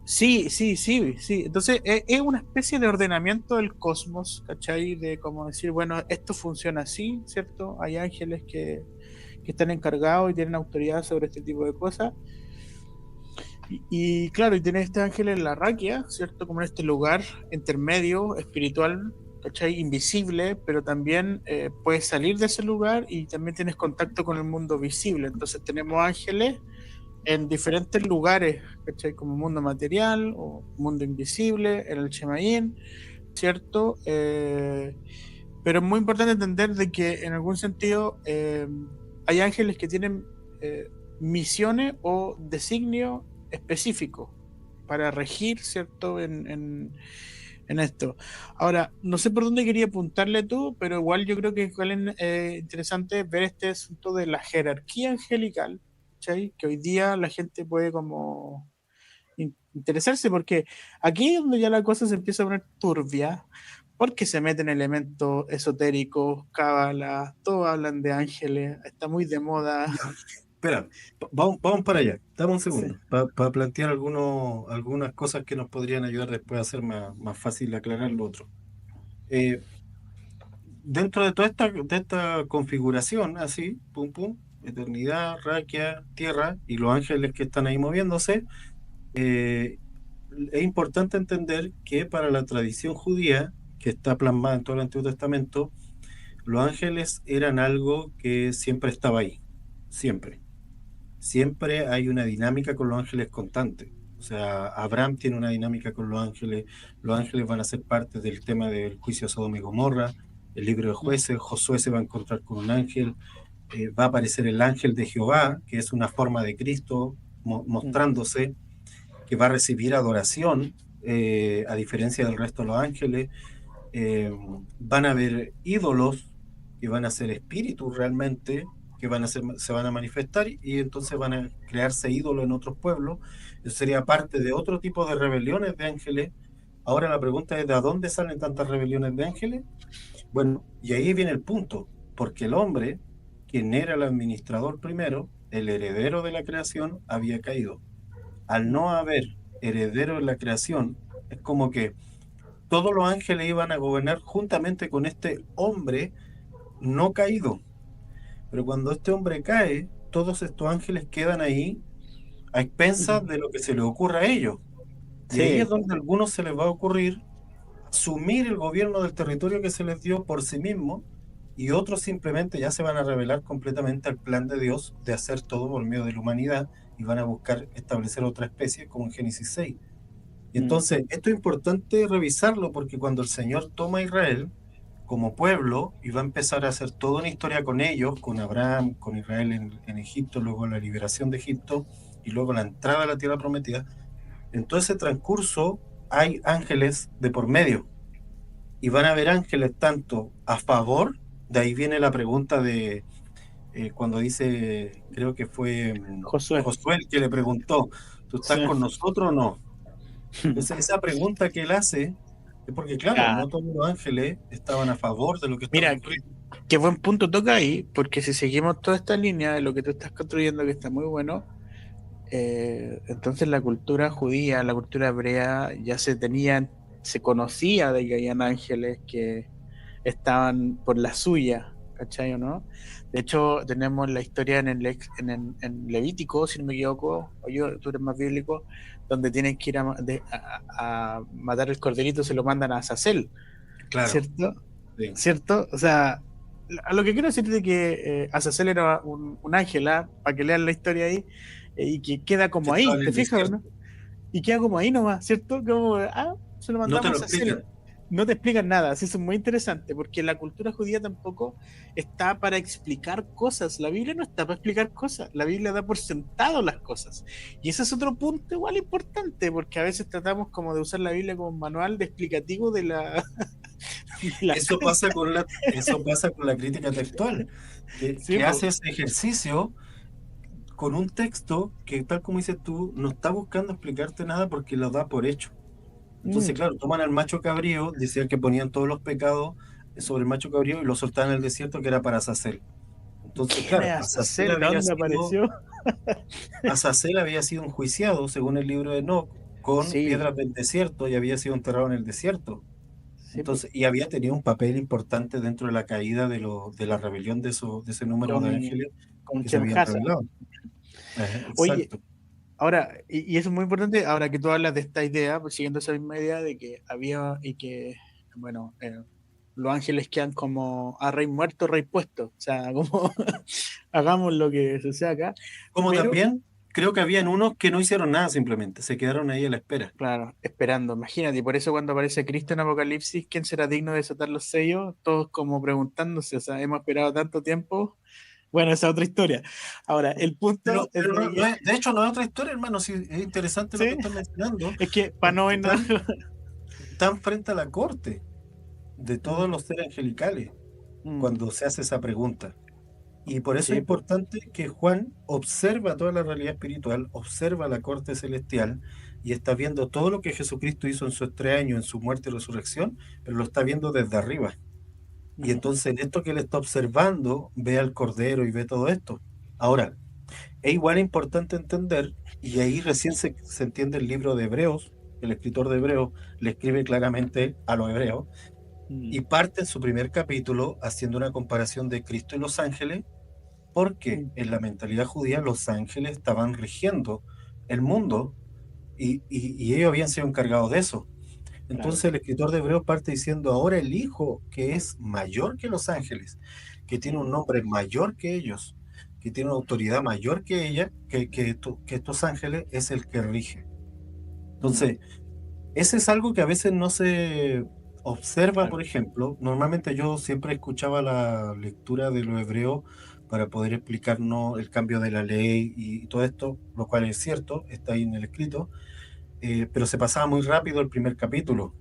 Sí, sí, sí, sí. Entonces, es una especie de ordenamiento del cosmos, ¿cachai? De como decir, bueno, esto funciona así, ¿cierto? Hay ángeles que están encargados y tienen autoridad sobre este tipo de cosas. Y claro, y tienes este ángel en la raquia, ¿cierto? Como en este lugar intermedio, espiritual, ¿cachai? Invisible, pero también puedes salir de ese lugar y también tienes contacto con el mundo visible. Entonces tenemos ángeles en diferentes lugares, ¿cachai? Como mundo material o mundo invisible, en el Chemaín, ¿cierto? Pero es muy importante entender de que en algún sentido hay ángeles que tienen misiones o designios específico para regir, ¿cierto? En esto. Ahora, no sé por dónde quería apuntarle tú, pero igual yo creo que es interesante ver este asunto de la jerarquía angelical, ¿cachai? Que hoy día la gente puede como interesarse, porque aquí es donde ya la cosa se empieza a poner turbia, porque se meten elementos esotéricos, cábala, todos hablan de ángeles, está muy de moda. Ya. Espera, vamos para allá. Dame un Sí. segundo, para plantear algunas cosas que nos podrían ayudar después a hacer más fácil aclarar lo otro. Eh, Dentro de toda esta configuración, así, pum, pum, eternidad, raquia, tierra y los ángeles que están ahí moviéndose, eh, es importante entender que para la tradición judía, que está plasmada en todo el Antiguo Testamento, los ángeles eran algo que siempre estaba ahí, siempre. Siempre hay una dinámica con los ángeles constante. O sea, Abraham tiene una dinámica con los ángeles van a ser parte del tema del juicio de Sodoma y Gomorra, el libro de jueces, Josué se va a encontrar con un ángel, va a aparecer el ángel de Jehová, que es una forma de Cristo mostrándose, que va a recibir adoración, a diferencia del resto de los ángeles. Van a haber ídolos que van a ser espíritus realmente, que se van a manifestar y entonces van a crearse ídolos en otros pueblos. Eso sería parte de otro tipo de rebeliones de ángeles. Ahora la pregunta es, ¿de dónde salen tantas rebeliones de ángeles? Bueno, y ahí viene el punto, porque el hombre, quien era el administrador primero, el heredero de la creación, había caído. Al no haber heredero en la creación, es como que todos los ángeles iban a gobernar juntamente con este hombre no caído. Pero cuando este hombre cae, todos estos ángeles quedan ahí a expensas de lo que se les ocurra a ellos. Y ahí es Sí. donde a algunos se les va a ocurrir asumir el gobierno del territorio que se les dio por sí mismo y otros simplemente ya se van a revelar completamente al plan de Dios de hacer todo por medio de la humanidad y van a buscar establecer otra especie como en Génesis 6. Y Mm. entonces, esto es importante revisarlo porque cuando el Señor toma a Israel como pueblo y va a empezar a hacer toda una historia con ellos, con Abraham, con Israel en Egipto, luego la liberación de Egipto y luego la entrada a la tierra prometida, en todo ese transcurso hay ángeles de por medio y van a haber ángeles tanto a favor, de ahí viene la pregunta de cuando dice, creo que fue Josué. Josué el que le preguntó, ¿tú estás Sí. con nosotros o no? Entonces, esa pregunta que él hace es porque, claro, Ya. no todos los ángeles estaban a favor de lo que estaba Mira, ocurriendo. qué buen punto toca ahí, porque si seguimos toda esta línea de lo que tú estás construyendo, que está muy bueno, entonces la cultura judía, la cultura hebrea, ya se conocía de que habían ángeles que estaban por la suya, ¿cachai o no? De hecho, tenemos la historia en Levítico, si no me equivoco, o tú eres más bíblico, donde tienen que ir a matar el corderito, se lo mandan a Azazel, Claro, ¿cierto? sí. ¿Cierto? O sea, a lo que quiero decir es que Azazel era un ángel, ¿ah? Para que lean la historia ahí, y que queda Que como estaba ahí, en ¿te el fijas o desierto. no? Y queda como ahí nomás, ¿cierto? Como, se lo No te mandamos lo a Azazel. explican. No te explican nada, así eso es muy interesante, porque la cultura judía tampoco está para explicar cosas. La Biblia no está para explicar cosas, la Biblia da por sentado las cosas. Y ese es otro punto igual importante, porque a veces tratamos como de usar la Biblia como un manual de explicativo de las cosas. Eso pasa con la crítica textual, Sí, que po. hace ese ejercicio con un texto que, tal como dices tú, no está buscando explicarte nada porque lo da por hecho. Entonces, Mm. claro, toman al macho cabrío, decían que ponían todos los pecados sobre el macho cabrío y lo soltaban en el desierto que era para Azazel. Entonces, ¿Quién claro, es Azazel? ¿De dónde apareció? Azazel había sido enjuiciado, según el libro de Enoch, con Sí, piedras del desierto y había sido enterrado en el desierto. sí, po. Entonces, y había tenido un papel importante dentro de la caída de la rebelión de ese número de con, ángeles con que se habían Chemhasa. revelado. Oye, Exacto. ahora, y eso es muy importante, ahora que tú hablas de esta idea, pues siguiendo esa misma idea de que había y que, bueno, los ángeles quedan como a rey muerto, rey puesto, o sea, como hagamos lo que suceda acá, Como pero, también creo que habían unos que no hicieron nada simplemente, se quedaron ahí a la espera. claro, esperando, imagínate, y por eso cuando aparece Cristo en Apocalipsis, ¿quién será digno de desatar los sellos? Todos como preguntándose, o sea, hemos esperado tanto tiempo, Bueno, esa es otra historia. Ahora, el punto es Pero de que, de hecho no es otra historia, hermano, sí, es interesante lo que sí, estás mencionando, es que para no porque ver nada. están frente a la corte de todos Mm, los seres angelicales mm, cuando se hace esa pregunta. Y por eso es sí, pues, importante que Juan observa toda la realidad espiritual, observa la corte celestial y está viendo todo lo que Jesucristo hizo en sus 3 años, en su muerte y resurrección, pero lo está viendo desde arriba. Y mm, entonces en esto que él está observando, ve al Cordero y ve todo esto. Ahora, es igual importante entender, y ahí recién se entiende el libro de Hebreos, el escritor de Hebreos le escribe claramente a los hebreos, mm, y parte en su primer capítulo haciendo una comparación de Cristo y los ángeles, porque mm, en la mentalidad judía los ángeles estaban rigiendo el mundo y ellos habían sido encargados de eso. claro. Entonces el escritor de Hebreos parte diciendo, ahora el Hijo, que es mayor que los ángeles, que tiene un Mm, nombre mayor que ellos, que tiene una autoridad mayor que ella, que estos ángeles, es el que rige. mm, Entonces, ese es algo que a veces no se observa, claro. por ejemplo. Normalmente yo siempre escuchaba la lectura de los hebreos para poder explicarnos el cambio de la ley y todo esto, lo cual es cierto, está ahí en el escrito, pero se pasaba muy rápido el primer capítulo.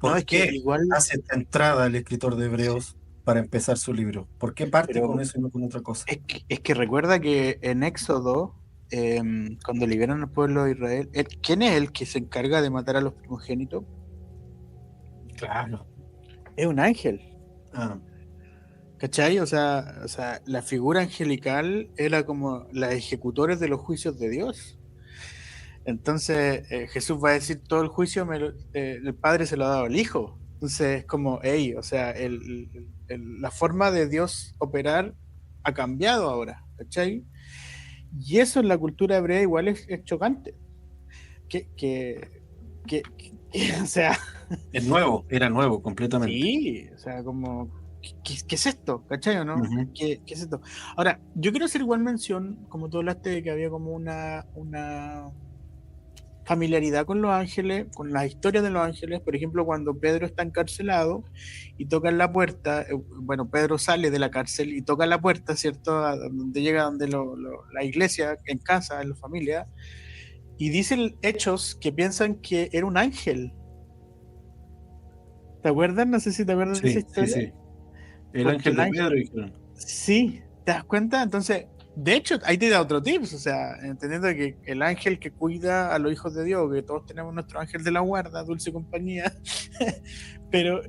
No, ¿Por es que qué igual, hace esta entrada el escritor de Hebreos para empezar su libro? ¿Por qué parte con pero eso y no con otra cosa? es que recuerda que en Éxodo, cuando liberan al pueblo de Israel, ¿quién es el que se encarga de matar a los primogénitos? Claro. Es un ángel. Ah, ¿Cachai? O sea, la figura angelical era como las ejecutores de los juicios de Dios. Entonces, Jesús va a decir, todo el juicio el Padre se lo ha dado al Hijo. Entonces, es como, hey, o sea, la forma de Dios operar ha cambiado ahora, ¿cachai? Y eso en la cultura hebrea igual es chocante. Que, que, o sea, es nuevo, era nuevo completamente. sí, o sea, como, ¿qué es esto? ¿Cachai o no? Ujú. ¿Qué es esto? Ahora, yo quiero hacer igual mención, como tú hablaste de que había como una familiaridad con los ángeles, con las historias de los ángeles. Por ejemplo, cuando Pedro está encarcelado y toca en la puerta, bueno, Pedro sale de la cárcel y toca la puerta, ¿cierto? A donde llega, donde la iglesia, en casa, en la familia, y dicen hechos que piensan que era un ángel. ¿Te acuerdas? No sé si te acuerdas de esa Sí, sí, historia. sí. El Porque ángel el de ángel, Pedro, dijeron. sí, ¿te das cuenta? Entonces, de hecho, ahí te da otro tips, o sea, entendiendo que el ángel que cuida a los hijos de Dios, que todos tenemos nuestro ángel de la guarda, dulce compañía, pero,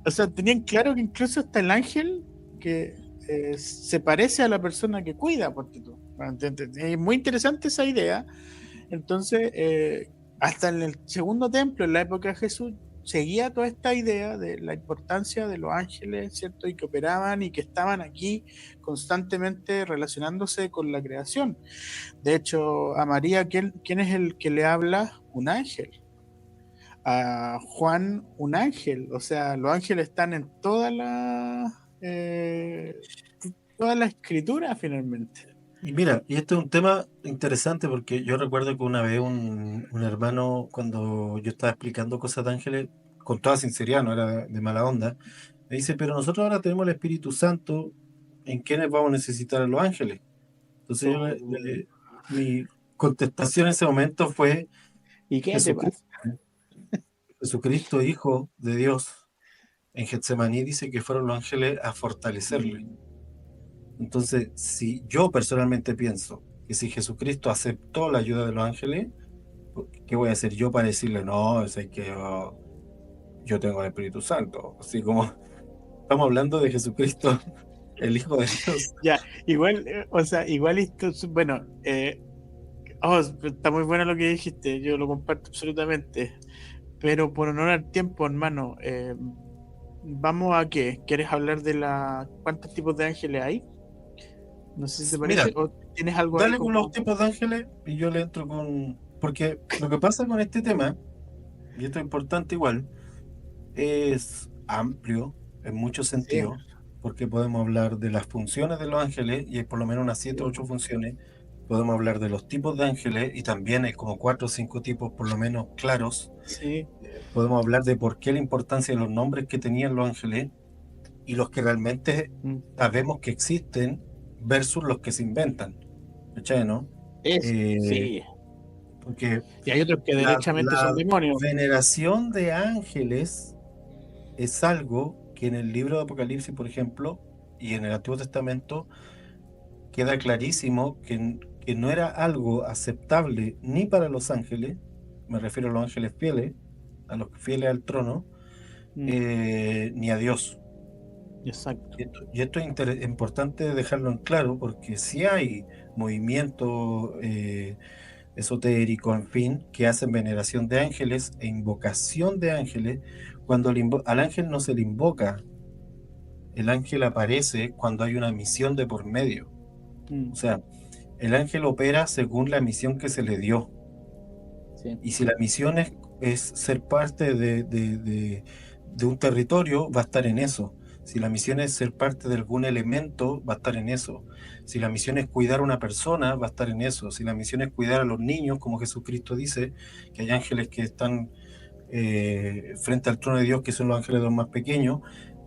o sea, tenían claro que incluso hasta el ángel que se parece a la persona que cuida, por tú. Es muy interesante esa idea. Entonces, hasta en el segundo templo, en la época de Jesús, seguía toda esta idea de la importancia de los ángeles, ¿cierto? Y que operaban y que estaban aquí constantemente relacionándose con la creación. De hecho, a María, ¿quién es el que le habla? Un ángel. A Juan, un ángel. O sea, los ángeles están en toda la escritura finalmente. Y mira, y este es un tema interesante porque yo recuerdo que una vez un hermano, cuando yo estaba explicando cosas de ángeles, con toda sinceridad, no era de mala onda, me dice, pero nosotros ahora tenemos el Espíritu Santo, ¿en quiénes vamos a necesitar a los ángeles? Entonces Oh, mi contestación en ese momento fue, ¿y qué te Jesucristo, pasa? Jesucristo, Hijo de Dios, en Getsemaní dice que fueron los ángeles a fortalecerle. Mm. Entonces, si yo personalmente pienso que si Jesucristo aceptó la ayuda de los ángeles, ¿qué voy a hacer yo para decirle, no, es que yo tengo el Espíritu Santo? Así como estamos hablando de Jesucristo, el Hijo de Dios. Ya, igual, o sea, igual esto, bueno, está muy bueno lo que dijiste, yo lo comparto absolutamente, pero por honor al tiempo, hermano, vamos a qué, ¿quieres hablar de cuántos tipos de ángeles hay? No sé si te Mira, parece, o tienes algo ahí dale con los como... tipos de ángeles y yo le entro con... Porque lo que pasa con este tema, y esto es importante igual, es amplio en muchos Sí, sentidos, porque podemos hablar de las funciones de los ángeles, y hay por lo menos unas 7 o sí, 8 funciones. Podemos hablar de los tipos de ángeles, y también hay como 4 o 5 tipos por lo menos claros. sí, Podemos hablar de por qué la importancia de los nombres que tenían los ángeles, y los que realmente sabemos que existen versus los que se inventan. ¿Cachai, no? Es, Eh, sí. Porque Y hay otros que derechamente son la demonios. veneración de ángeles es algo que en el libro de Apocalipsis, por ejemplo, y en el Antiguo Testamento, queda clarísimo que no era algo aceptable ni para los ángeles, me refiero a los ángeles fieles, a los fieles al trono, Mm, ni a Dios. exacto. Y esto es importante dejarlo en claro porque si hay movimientos esotéricos, en fin, que hacen veneración de ángeles e invocación de ángeles, cuando al ángel no se le invoca, el ángel aparece cuando hay una misión de por medio. Mm, O sea, el ángel opera según la misión que se le dio. sí. Y si la misión es ser parte de un territorio, va a estar en eso. Si la misión es ser parte de algún elemento, va a estar en eso. Si la misión es cuidar a una persona, va a estar en eso. Si la misión es cuidar a los niños, como Jesucristo dice, que hay ángeles que están frente al trono de Dios, que son los ángeles de los más pequeños,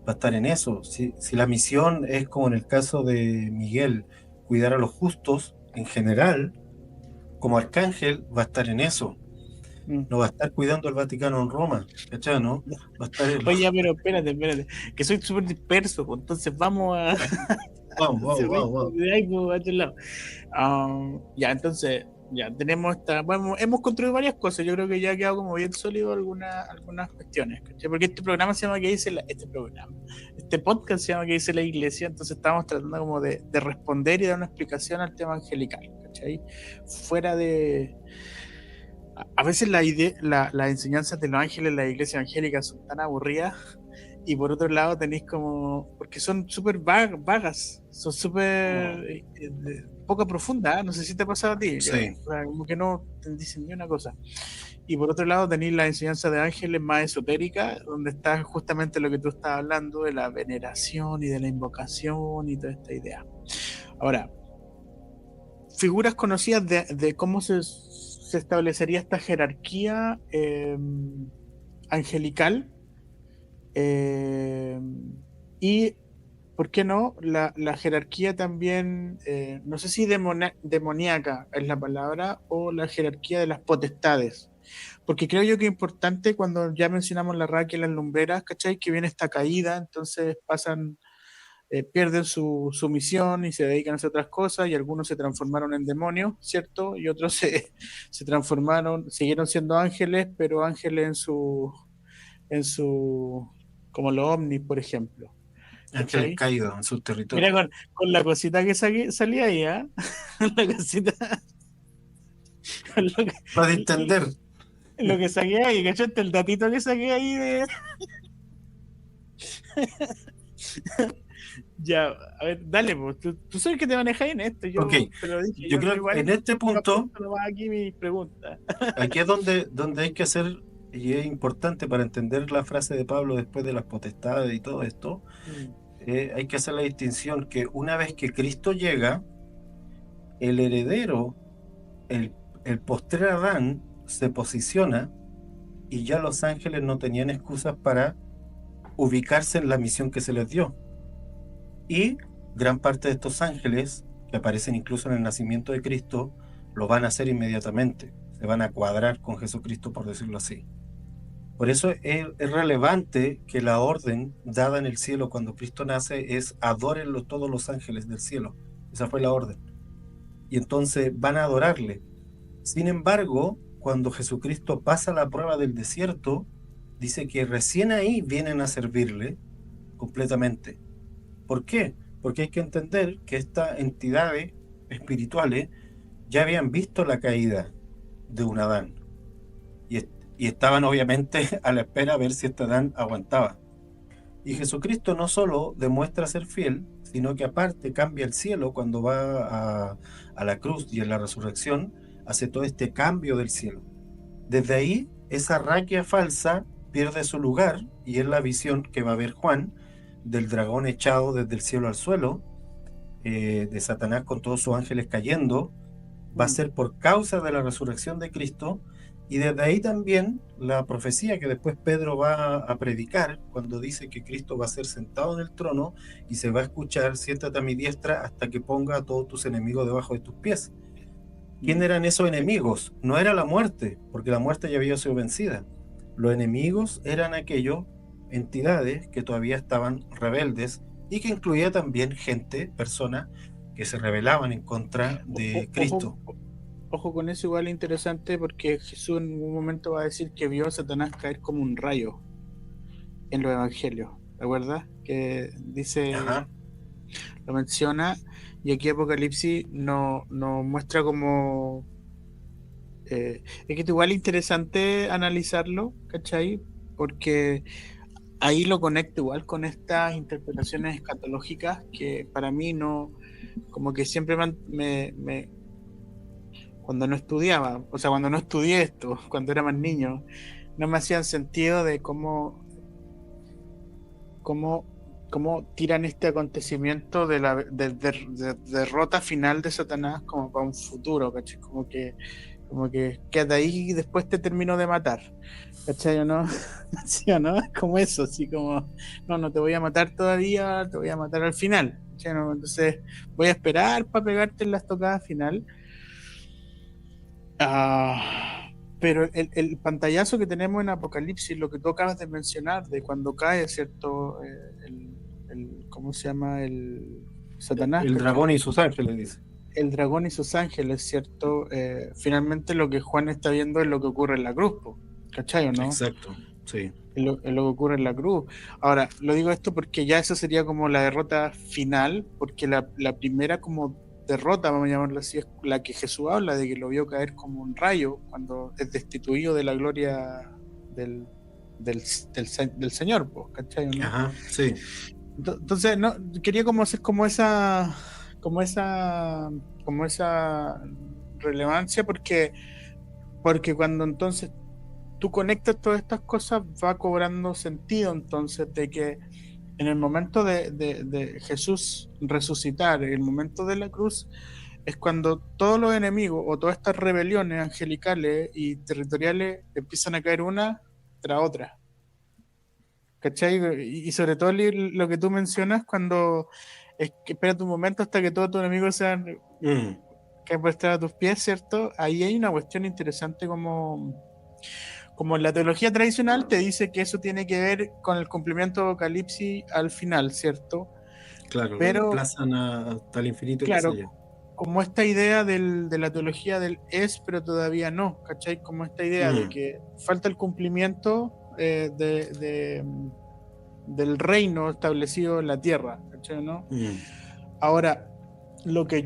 va a estar en eso. Si la misión es como en el caso de Miguel, cuidar a los justos en general, como arcángel, va a estar en eso. Mm. No va a estar cuidando el Vaticano en Roma, ¿cachai? ¿No? Va a estar en... Oye, ya, pero espérate, que soy súper disperso, pues, entonces vamos a... Vamos, Se vamos, ve vamos, vamos. de ahí, pues, a otro lado. Ya, entonces, ya tenemos esta... Bueno, hemos construido varias cosas, yo creo que ya ha quedado como bien sólido algunas cuestiones, ¿cachai? Porque este programa se llama ¿Qué dice este podcast se llama ¿Qué dice la iglesia? Entonces estamos tratando como de responder y dar una explicación al tema angelical, ¿cachai? Fuera de... A veces las enseñanzas de los ángeles en la iglesia evangélica son tan aburridas y por otro lado tenéis como, porque son súper vagas, son súper poco profundas, no sé si te ha pasado a ti, Sí, o sea, como que no te dicen ni una cosa. Y por otro lado tenéis la enseñanza de ángeles más esotérica, donde está justamente lo que tú estás hablando de la veneración y de la invocación y toda esta idea. Ahora, figuras conocidas de cómo se establecería esta jerarquía angelical eh, y, ¿por qué no? La jerarquía también, no sé si demoníaca es la palabra, o la jerarquía de las potestades. Porque creo yo que es importante cuando ya mencionamos la raquia y las lumbreras, ¿cachai? Que viene esta caída, entonces pierden su misión y se dedican a hacer otras cosas, y algunos se transformaron en demonios, ¿cierto? Y otros se transformaron, siguieron siendo ángeles, pero ángeles en su, como los ovnis, por ejemplo. ángeles ¿Cachai? caídos en sus Mira territorios. con la cosita que salía ahí, ¿ah? La cosita, con Para entender, lo que saqué ahí, ¿cachaste? El datito que saqué ahí de... Ya, a ver, dale, pues, tú sabes que te manejas en esto, ok, yo te lo dije, yo yo creo que igual en este punto, apunto nomás aquí mis preguntas. aquí es donde hay que hacer, y es importante para entender la frase de Pablo después de las potestades y todo esto, Mm, hay que hacer la distinción que una vez que Cristo llega, el heredero, el, el postrer Adán, se posiciona y ya los ángeles no tenían excusas para ubicarse en la misión que se les dio. Y gran parte de estos ángeles, que aparecen incluso en el nacimiento de Cristo, lo van a hacer inmediatamente. Se van a cuadrar con Jesucristo, por decirlo así. Por eso es relevante que la orden dada en el cielo cuando Cristo nace es adórenlo todos los ángeles del cielo. Esa fue la orden. Y entonces van a adorarle. Sin embargo, cuando Jesucristo pasa la prueba del desierto, dice que recién ahí vienen a servirle completamente. ¿Por qué? Porque hay que entender que estas entidades espirituales ya habían visto la caída de un Adán y estaban obviamente a la espera a ver si este Adán aguantaba. Y mm, Jesucristo no solo demuestra ser fiel, sino que aparte cambia el cielo cuando va a la cruz y en la resurrección, hace todo este cambio del cielo. Desde ahí, esa raquia falsa pierde su lugar y es la visión que va a ver Juan del dragón echado desde el cielo al suelo, de Satanás con todos sus ángeles cayendo, va a mm, ser por causa de la resurrección de Cristo Y desde ahí también la profecía que después Pedro va a predicar, cuando dice que Cristo va a ser sentado en el trono y se va a escuchar, siéntate a mi diestra hasta que ponga a todos tus enemigos debajo de tus pies. ¿Quién Mm. eran esos enemigos? No era la muerte, porque la muerte ya había sido vencida. Los enemigos eran aquellos entidades que todavía estaban rebeldes y que incluía también gente, personas que se rebelaban en contra de Ojo, Cristo. ojo con eso, igual es interesante porque Jesús en un momento va a decir que vio a Satanás caer como un rayo en los evangelios. ¿Te acuerdas? Que dice, Ajá. lo menciona, y aquí Apocalipsis no muestra como. Es que igual es interesante analizarlo, ¿cachai? Porque ahí lo conecto igual con estas interpretaciones escatológicas que para mí no, como que siempre cuando no estudiaba, o sea, cuando no estudié esto, cuando era más niño, no me hacían sentido de cómo, cómo tiran este acontecimiento de derrota final de Satanás como para un futuro, ¿cachai? Como que queda ahí y después te termino de matar, ¿cachai o no? ¿Sí o no? Es como eso, así como, no te voy a matar todavía, te voy a matar al final, ¿cachai? ¿No? Entonces voy a esperar para pegarte en la estocada final. Pero el pantallazo que tenemos en Apocalipsis, lo que tú acabas de mencionar, de cuando cae, ¿cierto? ¿Cómo se llama? El Satanás, El ¿cachai? dragón y sus ángeles, dice. El dragón y sus ángeles, ¿cierto? Finalmente lo que Juan está viendo es lo que ocurre en la cruz, po, ¿cachai o no? Exacto, sí. Es lo que ocurre en la cruz. Ahora, lo digo esto porque ya eso sería como la derrota final, porque la primera como derrota, vamos a llamarlo así, es la que Jesús habla, de que lo vio caer como un rayo cuando es destituido de la gloria del, del Señor, pues, ¿cachai o no? Ajá, sí. Entonces, no, quería como hacer como esa, como esa relevancia, porque cuando entonces tú conectas todas estas cosas, va cobrando sentido entonces de que en el momento de Jesús resucitar, en el momento de la cruz, es cuando todos los enemigos o todas estas rebeliones angelicales y territoriales empiezan a caer una tras otra. ¿Cachai? Y sobre todo lo que tú mencionas cuando es que espera un momento hasta que todos tus enemigos sean Mm, que puedan estar a tus pies, ¿cierto? Ahí hay una cuestión interesante como en la teología tradicional te dice que eso tiene que ver con el cumplimiento de Apocalipsis al final, ¿cierto? claro, lo Pero, desplazan hasta el infinito y más claro, allá. como esta idea de la teología del es, pero todavía no, ¿cachai? Como esta idea de Mm, que falta el cumplimiento del reino establecido en la tierra, ¿cachai? ¿No? mm, Ahora, lo que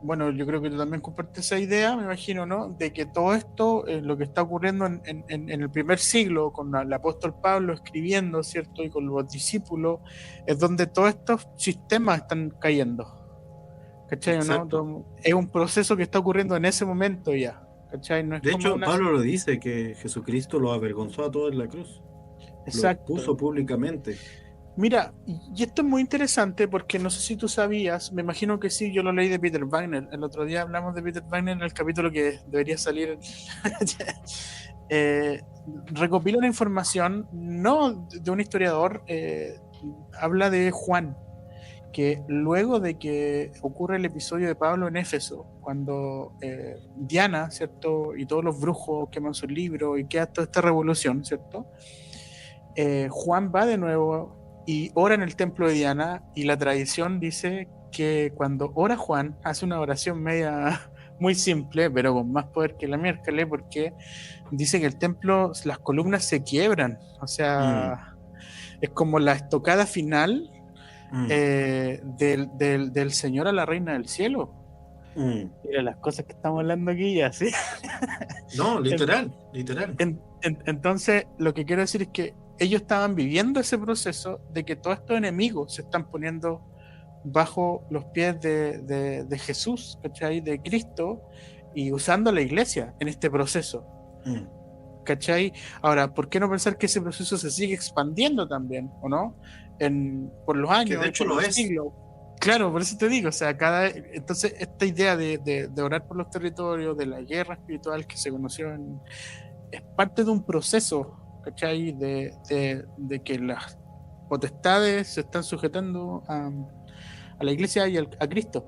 bueno, yo creo que tú también compartes esa idea, me imagino, ¿no? De que todo esto, lo que está ocurriendo en el primer siglo, con el apóstol Pablo escribiendo, ¿cierto? Y con los discípulos, es donde todos estos sistemas están cayendo, ¿cachai? ¿No? exacto. Es un proceso que está ocurriendo en ese momento ya, ¿cachai? No es De como hecho, una. Pablo lo dice, que Jesucristo lo avergonzó a todos en la cruz. Lo expuso Exacto. públicamente. Mira, y esto es muy interesante porque no sé si tú sabías, me imagino que sí, yo lo leí de Peter Wagner. El otro día hablamos de Peter Wagner en el capítulo que debería salir. eh, Recopila una información, no de un historiador, habla de Juan, que luego de que ocurre el episodio de Pablo en Éfeso, cuando Diana, ¿cierto? Y todos los brujos queman sus libros y queda toda esta revolución, ¿cierto? Juan va de nuevo y ora en el templo de Diana y la tradición dice que cuando ora Juan hace una oración media muy simple, pero con más poder que la miércoles, porque dice que el templo, las columnas se quiebran, o Mm, sea, es como la estocada final mm, del Señor a la Reina del Cielo. mm. Mira las cosas que estamos hablando aquí ya, ¿sí? No, literal, literal. Entonces, lo que quiero decir es que ellos estaban viviendo ese proceso de que todos estos enemigos se están poniendo bajo los pies de Jesús, ¿cachai? De Cristo, y usando la iglesia en este proceso, Mm. ¿cachai? Ahora, ¿por qué no pensar que ese proceso se sigue expandiendo también, o no? Por los Que de años y hecho por lo los es. siglos. Claro, por eso te digo, o sea, entonces esta idea de orar por los territorios, de la guerra espiritual que se conoció es parte de un proceso, ¿cachai? De que las potestades se están sujetando a la iglesia y a Cristo.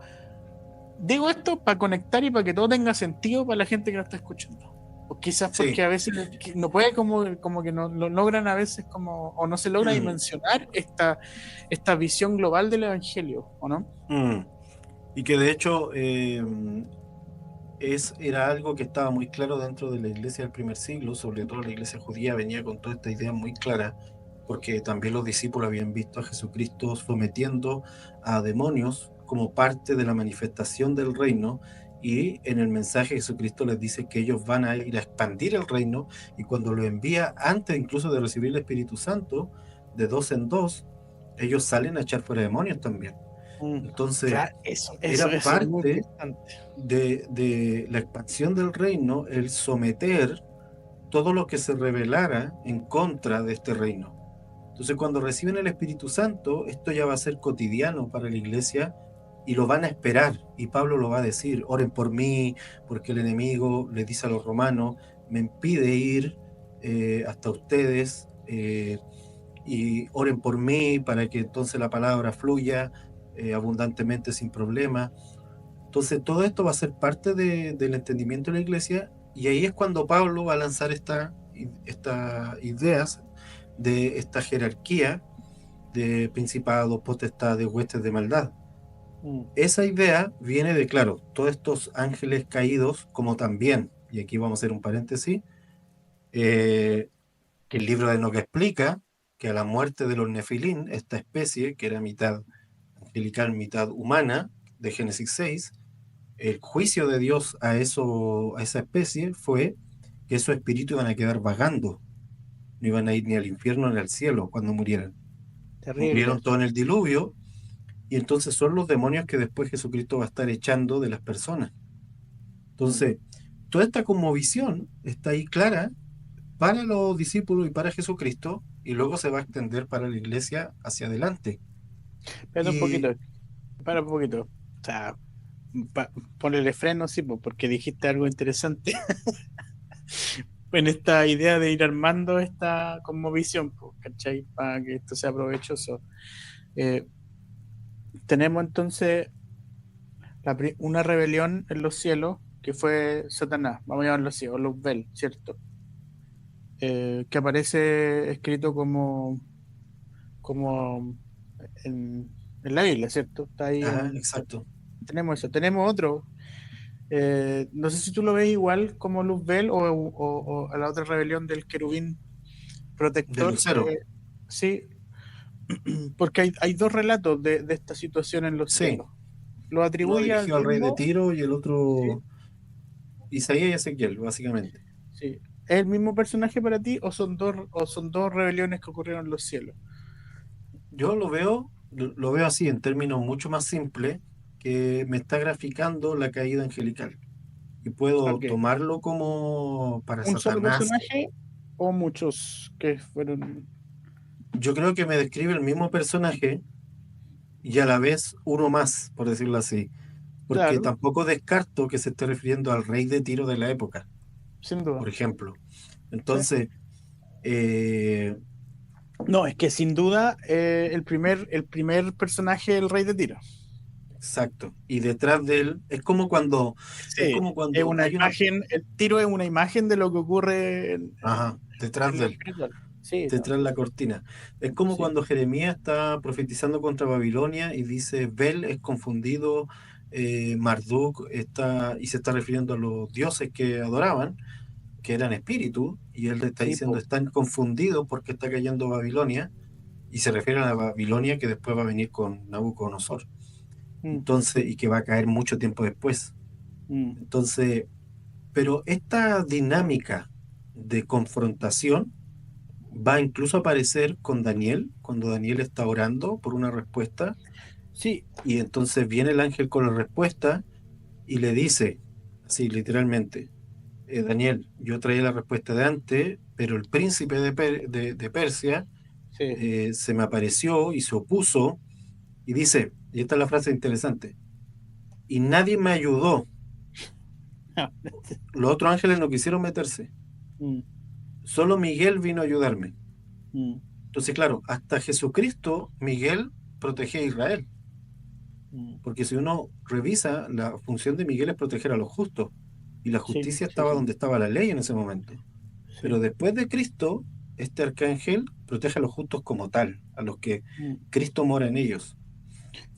Digo esto para conectar y para que todo tenga sentido para la gente que nos está escuchando. O quizás porque Sí, a veces no puede como que no lo logran a veces como, o no se logra mm, dimensionar esta visión global del evangelio, ¿o no? mm. Y que de hecho era algo que estaba muy claro dentro de la iglesia del primer siglo, sobre todo la iglesia judía venía con toda esta idea muy clara, porque también los discípulos habían visto a Jesucristo sometiendo a demonios como parte de la manifestación del reino, y en el mensaje Jesucristo les dice que ellos van a ir a expandir el reino, y cuando lo envía, antes incluso de recibir el Espíritu Santo, de dos en dos, ellos salen a echar fuera demonios también. Mm, Entonces, claro, era eso es muy parte importante. de la expansión del reino el someter todo lo que se rebelara en contra de este reino. Entonces, cuando reciben el Espíritu Santo, esto ya va a ser cotidiano para la iglesia y lo van a esperar. Y Pablo lo va a decir: oren por mí, porque el enemigo, le dice a los romanos, me impide ir hasta ustedes, y oren por mí para que entonces la palabra fluya abundantemente sin problema. Entonces, todo esto va a ser parte del entendimiento de la iglesia, y ahí es cuando Pablo va a lanzar estas ideas de esta jerarquía de principados, potestades, huestes de maldad. Mm, Esa idea viene de, claro, todos estos ángeles caídos, como también, y aquí vamos a hacer un paréntesis, eh, que el libro de Enoch explica que a la muerte de los nefilín, esta especie que era mitad angelical, mitad humana, de Génesis 6, el juicio de Dios a esa especie fue que esos espíritus iban a quedar vagando, no iban a ir ni al infierno ni al cielo cuando murieran. terrible Murieron eso. todos en el diluvio, y entonces son los demonios que después Jesucristo va a estar echando de las personas. Mm. Entonces, toda esta cosmovisión está ahí clara para los discípulos y para Jesucristo, y luego se va a extender para la iglesia hacia adelante. Espérate un poquito, Y espera un poquito. O sea, pa- ponele freno, sí, po, porque dijiste algo interesante en esta idea de ir armando esta cosmovisión, po, ¿cachai? Para que esto sea provechoso. Eh, tenemos entonces una rebelión en los cielos que fue Satanás, vamos a llamarlo así, o Luzbel, ¿cierto? Que aparece escrito como en la Biblia, ¿cierto? Está ahí ajá, exacto. tenemos eso, tenemos otro. No sé si tú lo ves igual como Luzbel o a la otra rebelión del querubín De protector. Lucero, Sí, porque hay dos relatos de esta situación en los sí. cielos. Lo Uno atribuye al dirigido al rey de mismo, Tiro y el sí, otro Isaías y Ezequiel, básicamente. sí. ¿Es el mismo personaje para ti o son dos rebeliones que ocurrieron en los cielos? Yo lo veo así, en términos mucho más simples, que me está graficando la caída angelical. Y puedo Ok. tomarlo como para ¿Un solo Satanás. personaje o muchos que fueron? Yo creo que me describe el mismo personaje y a la vez uno más, por decirlo así. Porque Claro, tampoco descarto que se esté refiriendo al rey de Tiro de la época, sin duda. por ejemplo. Sí. Entonces, eh, No, es que sin duda el primer personaje el Rey de Tiro. exacto. Y detrás de él, es Sí, como es cuando una hay una, imagen, el tiro es una imagen de lo que ocurre ajá, detrás en de lo él, espiritual. Sí, no, detrás de la cortina. Es como sí, cuando Jeremías está profetizando contra Babilonia y dice, Bel es confundido, Marduk está, y se está refiriendo a los dioses que adoraban, que eran espíritus, y él le está sí, diciendo, po. están confundidos porque está cayendo Babilonia, y se refiere a la Babilonia que después va a venir con Nabucodonosor. Mm, Entonces, y que va a caer mucho tiempo después. mm. Entonces, pero esta dinámica de confrontación va incluso a aparecer con Daniel, cuando Daniel está orando por una respuesta, Sí, y entonces viene el ángel con la respuesta y le dice, así literalmente, Daniel, yo traía la respuesta de antes, pero el príncipe de Persia sí. se me apareció y se opuso, y dice, y esta es la frase interesante, y nadie me ayudó, los otros ángeles no quisieron meterse. Mm. solo Miguel vino a ayudarme. Mm, Entonces, claro, hasta Jesucristo, Miguel protegía a Israel. mm. Porque si uno revisa, la función de Miguel es proteger a los justos. Y la Sí, justicia sí, estaba sí, donde estaba la ley en ese momento. Pero sí. después de Cristo, este arcángel protege a los justos como tal, a los que Mm, Cristo mora en ellos.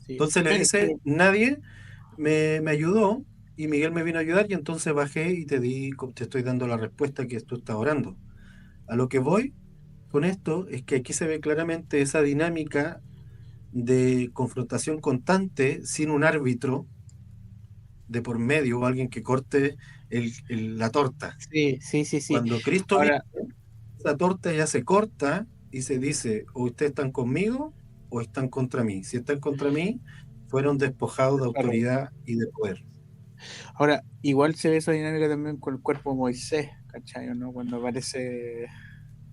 sí. Entonces le dice, nadie me ayudó y Miguel me vino a ayudar y entonces bajé y te estoy dando la respuesta que tú estás orando. A lo que voy con esto es que aquí se ve claramente esa dinámica de confrontación constante sin un árbitro de por medio o alguien que corte la torta. Sí, sí, sí, sí. Cuando Cristo viene, Ahora, esa torta ya se corta y se dice, o ustedes están conmigo o están contra mí. Si están contra mí, fueron despojados de claro, autoridad y de poder. ahora, igual se ve esa dinámica también con el cuerpo de Moisés, ¿cachai? ¿No? Cuando aparece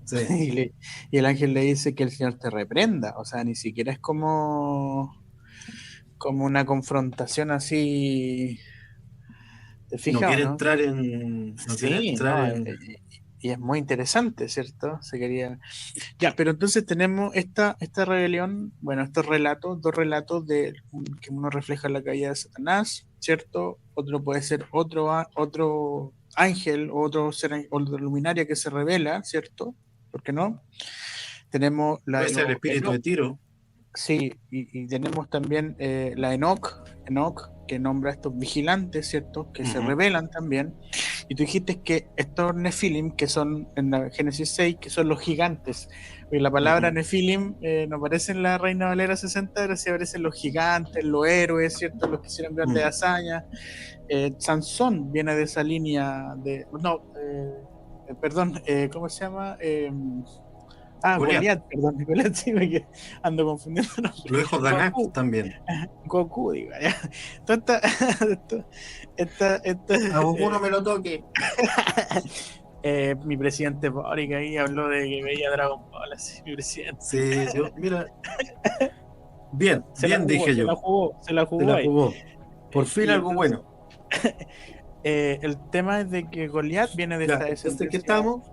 Sí. y, y el ángel le dice que el Señor te reprenda. O sea, ni siquiera es como una confrontación así, ¿te No fijas o quiere no? entrar en, no quiere Sí, entrar no, en, y es muy interesante, ¿cierto? Se quería. Ya, pero entonces tenemos esta rebelión, bueno, estos relatos, dos relatos de que uno refleja la caída de Satanás, ¿cierto? Otro puede ser otro ángel, otro ser, otro luminaria que se revela, ¿cierto? ¿Por qué no? Tenemos la puede ser el espíritu de Tiro. sí, y tenemos también la Enoch, que nombra a estos vigilantes, ¿cierto? Que se Ujú, rebelan también. Y tú dijiste que estos Nefilim, que son en la Génesis 6, que son los gigantes. Y la palabra ujú, Nefilim no aparece en la Reina Valera 60, pero sí aparecen los gigantes, los héroes, ¿cierto? Los que hicieron grandes mm. hazañas. Sansón viene de esa línea de. No, perdón, ¿cómo se llama? Goliat, Goliat, perdón, Goliat, sí, ando confundiendo nombres. los hijos de Anak Goku, también. Goku, digo, ya. Toda esta, A Goku no me lo toque. mi presidente Boric ahí habló de que veía Dragon Ball, así, mi presidente. Sí, yo, mira, bien, Se la bien jugó, dije se la yo. jugó, se la Se jugó la ahí. jugó. Por fin Y algo entonces, bueno. el tema es de que Goliat viene de Ya, esta entonces, ¿qué descendencia. estamos?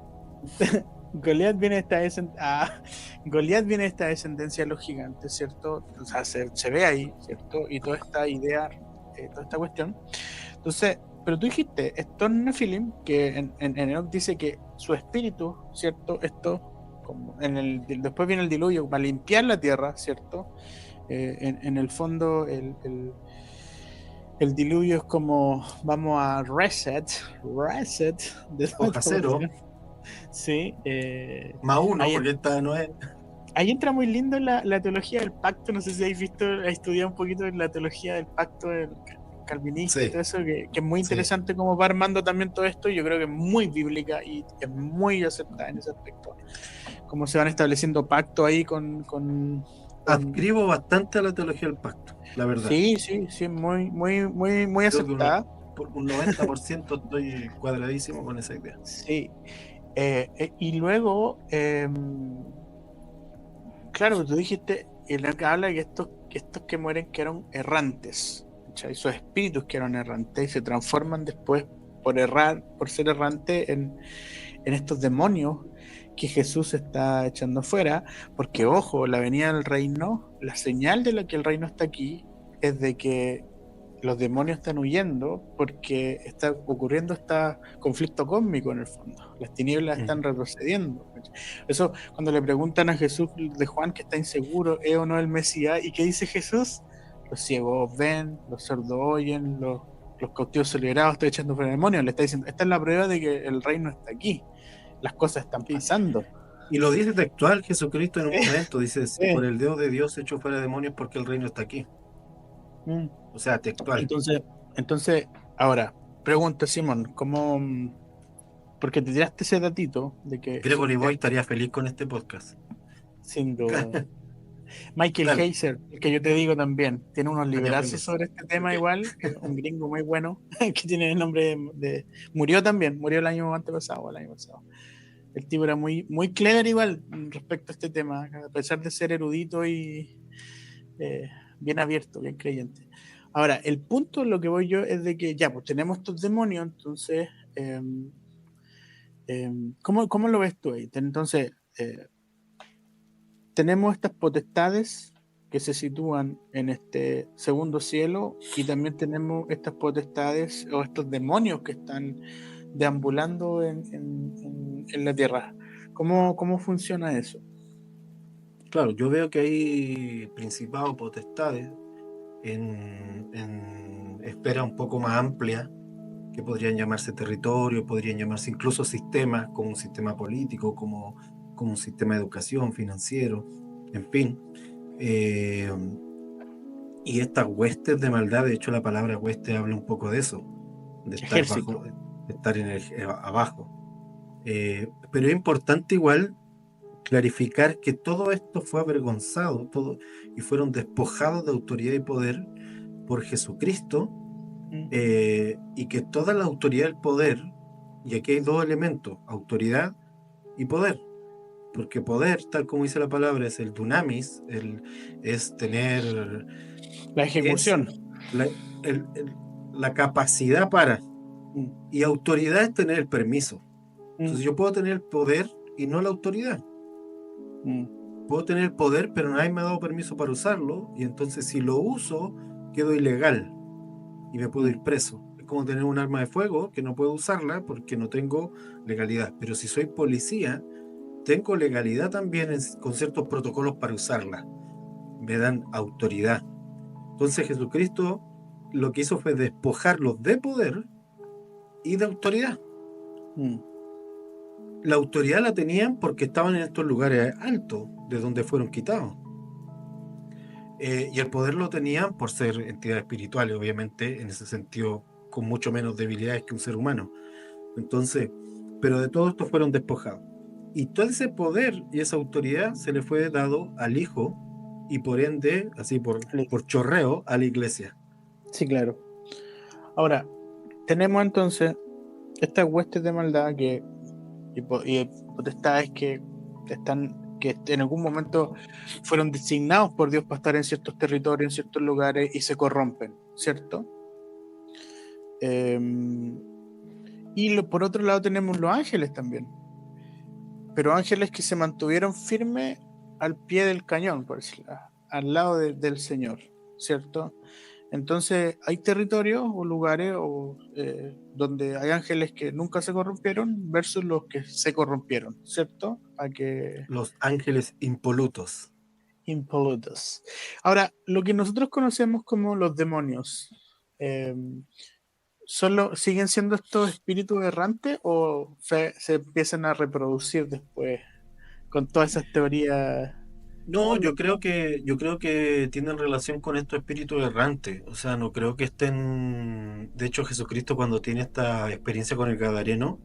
Goliat viene de esta Goliat viene de esta descendencia de los gigantes, ¿cierto? O sea, se ve ahí, ¿cierto? Y toda esta idea, toda esta cuestión. Entonces, pero tú dijiste, esto en Nephilim, que en Enoch dice que su espíritu, ¿cierto? Esto, como después viene el diluvio para limpiar la tierra, ¿cierto? En el fondo, el diluvio es como vamos a reset de Hoja esta cero, cuestión. Sí, más uno, ahí, porque esta no es. ahí entra muy lindo la teología del pacto. No sé si habéis visto, habéis estudiado un poquito la teología del pacto del calvinista y Sí, todo eso, que es muy sí. interesante cómo va armando también todo esto. Yo creo que es muy bíblica y es muy aceptada en ese aspecto. Cómo se van estableciendo pactos ahí con. Adscribo bastante a la teología del pacto, la verdad. Sí, sí, sí, muy, muy, muy, muy Creo que aceptada. por un 90% estoy cuadradísimo con esa idea. Sí. Y luego, claro, tú dijiste, y el que habla de que estos que mueren quedaron errantes, ¿cachai? Esos espíritus que eran errantes y se transforman después por errar, por ser errante en estos demonios que Jesús está echando fuera, porque ojo, la venida del reino, la señal de la que el reino está aquí es de que los demonios están huyendo porque está ocurriendo este conflicto cósmico en el fondo. Las tinieblas están Ujú. retrocediendo. Eso, cuando le preguntan a Jesús de Juan que está inseguro, ¿es o no el Mesías? ¿Y qué dice Jesús? Los ciegos ven, los sordos oyen, los cautivos son liberados, estoy echando fuera demonios. Le está diciendo, esta es la prueba de que el reino está aquí. Las cosas están Y, pasando. y lo dice textual Jesucristo en un momento, dice, si por Sí. el dedo de Dios echo fuera demonios porque el reino está aquí. Mm. O sea, textual. Entonces, ahora, pregunta Simón, ¿cómo? Porque te tiraste ese datito de que Gregory Boy estaría feliz con este podcast. sin duda. Michael Dale, Heiser, el que yo te digo también, tiene unos estaría librazos feliz. sobre este tema Ok. igual, un gringo muy bueno, que tiene el nombre murió también, murió el año antepasado, o el año pasado. El tipo era muy, muy clever igual respecto a este tema, a pesar de ser erudito y eh, bien abierto, bien creyente. Ahora, el punto en lo que voy yo es de que ya, pues tenemos estos demonios, entonces ¿Cómo lo ves tú ahí? Entonces, tenemos estas potestades que se sitúan en este segundo cielo y también tenemos estas potestades o estos demonios que están deambulando en la tierra. ¿Cómo funciona eso? Claro, yo veo que hay principados, potestades en esfera un poco más amplia, que podrían llamarse territorio, podrían llamarse incluso sistemas, como un sistema político, como un sistema de educación, financiero, en fin. Eh, y estas huestes de maldad, de hecho la palabra hueste habla un poco de eso, de estar Ejército. bajo, de estar abajo. Pero es importante igual clarificar que todo esto fue avergonzado, todo, y fueron despojados de autoridad y poder por Jesucristo, Mm, y que toda la autoridad y el poder, y aquí hay dos elementos, autoridad y poder, porque poder, tal como dice la palabra, es el dunamis, es tener, la es ejecución. la, el- el- la capacidad para, Mm, y autoridad es tener el permiso. mm, Entonces yo puedo tener el poder y no la autoridad. mm, Puedo tener el poder, pero nadie me ha dado permiso para usarlo, y entonces si lo uso, quedo ilegal y me puedo ir mm, preso. Es como tener un arma de fuego que no puedo usarla porque no tengo legalidad. Pero si soy policía, tengo legalidad también con ciertos protocolos para usarla. Me dan autoridad. Entonces Jesucristo lo que hizo fue despojarlos de poder y de autoridad. mm, La autoridad la tenían porque estaban en estos lugares altos, de donde fueron quitados. Y el poder lo tenían por ser entidades espirituales, obviamente, en ese sentido, con mucho menos debilidades que un ser humano. Entonces, pero de todo esto fueron despojados. Y todo ese poder y esa autoridad se le fue dado al Hijo y por ende, así listo. por chorreo, a la iglesia. Sí, claro. Ahora, tenemos entonces estas huestes de maldad y potestades que en algún momento fueron designados por Dios para estar en ciertos territorios, en ciertos lugares y se corrompen, ¿cierto? Eh, por otro lado tenemos los ángeles también, pero ángeles que se mantuvieron firmes al pie del cañón, por decirlo, al lado del Señor, ¿cierto? Entonces, hay territorios o lugares donde hay ángeles que nunca se corrompieron versus los que se corrompieron, ¿cierto? A que Los ángeles impolutos. impolutos. Ahora, lo que nosotros conocemos como los demonios, eh, ¿siguen siendo estos espíritus errantes o se empiezan a reproducir después con todas esas teorías? No, yo creo que tienen relación con estos espíritus errantes. O sea, no creo que estén. De hecho, Jesucristo, cuando tiene esta experiencia con el Gadareno,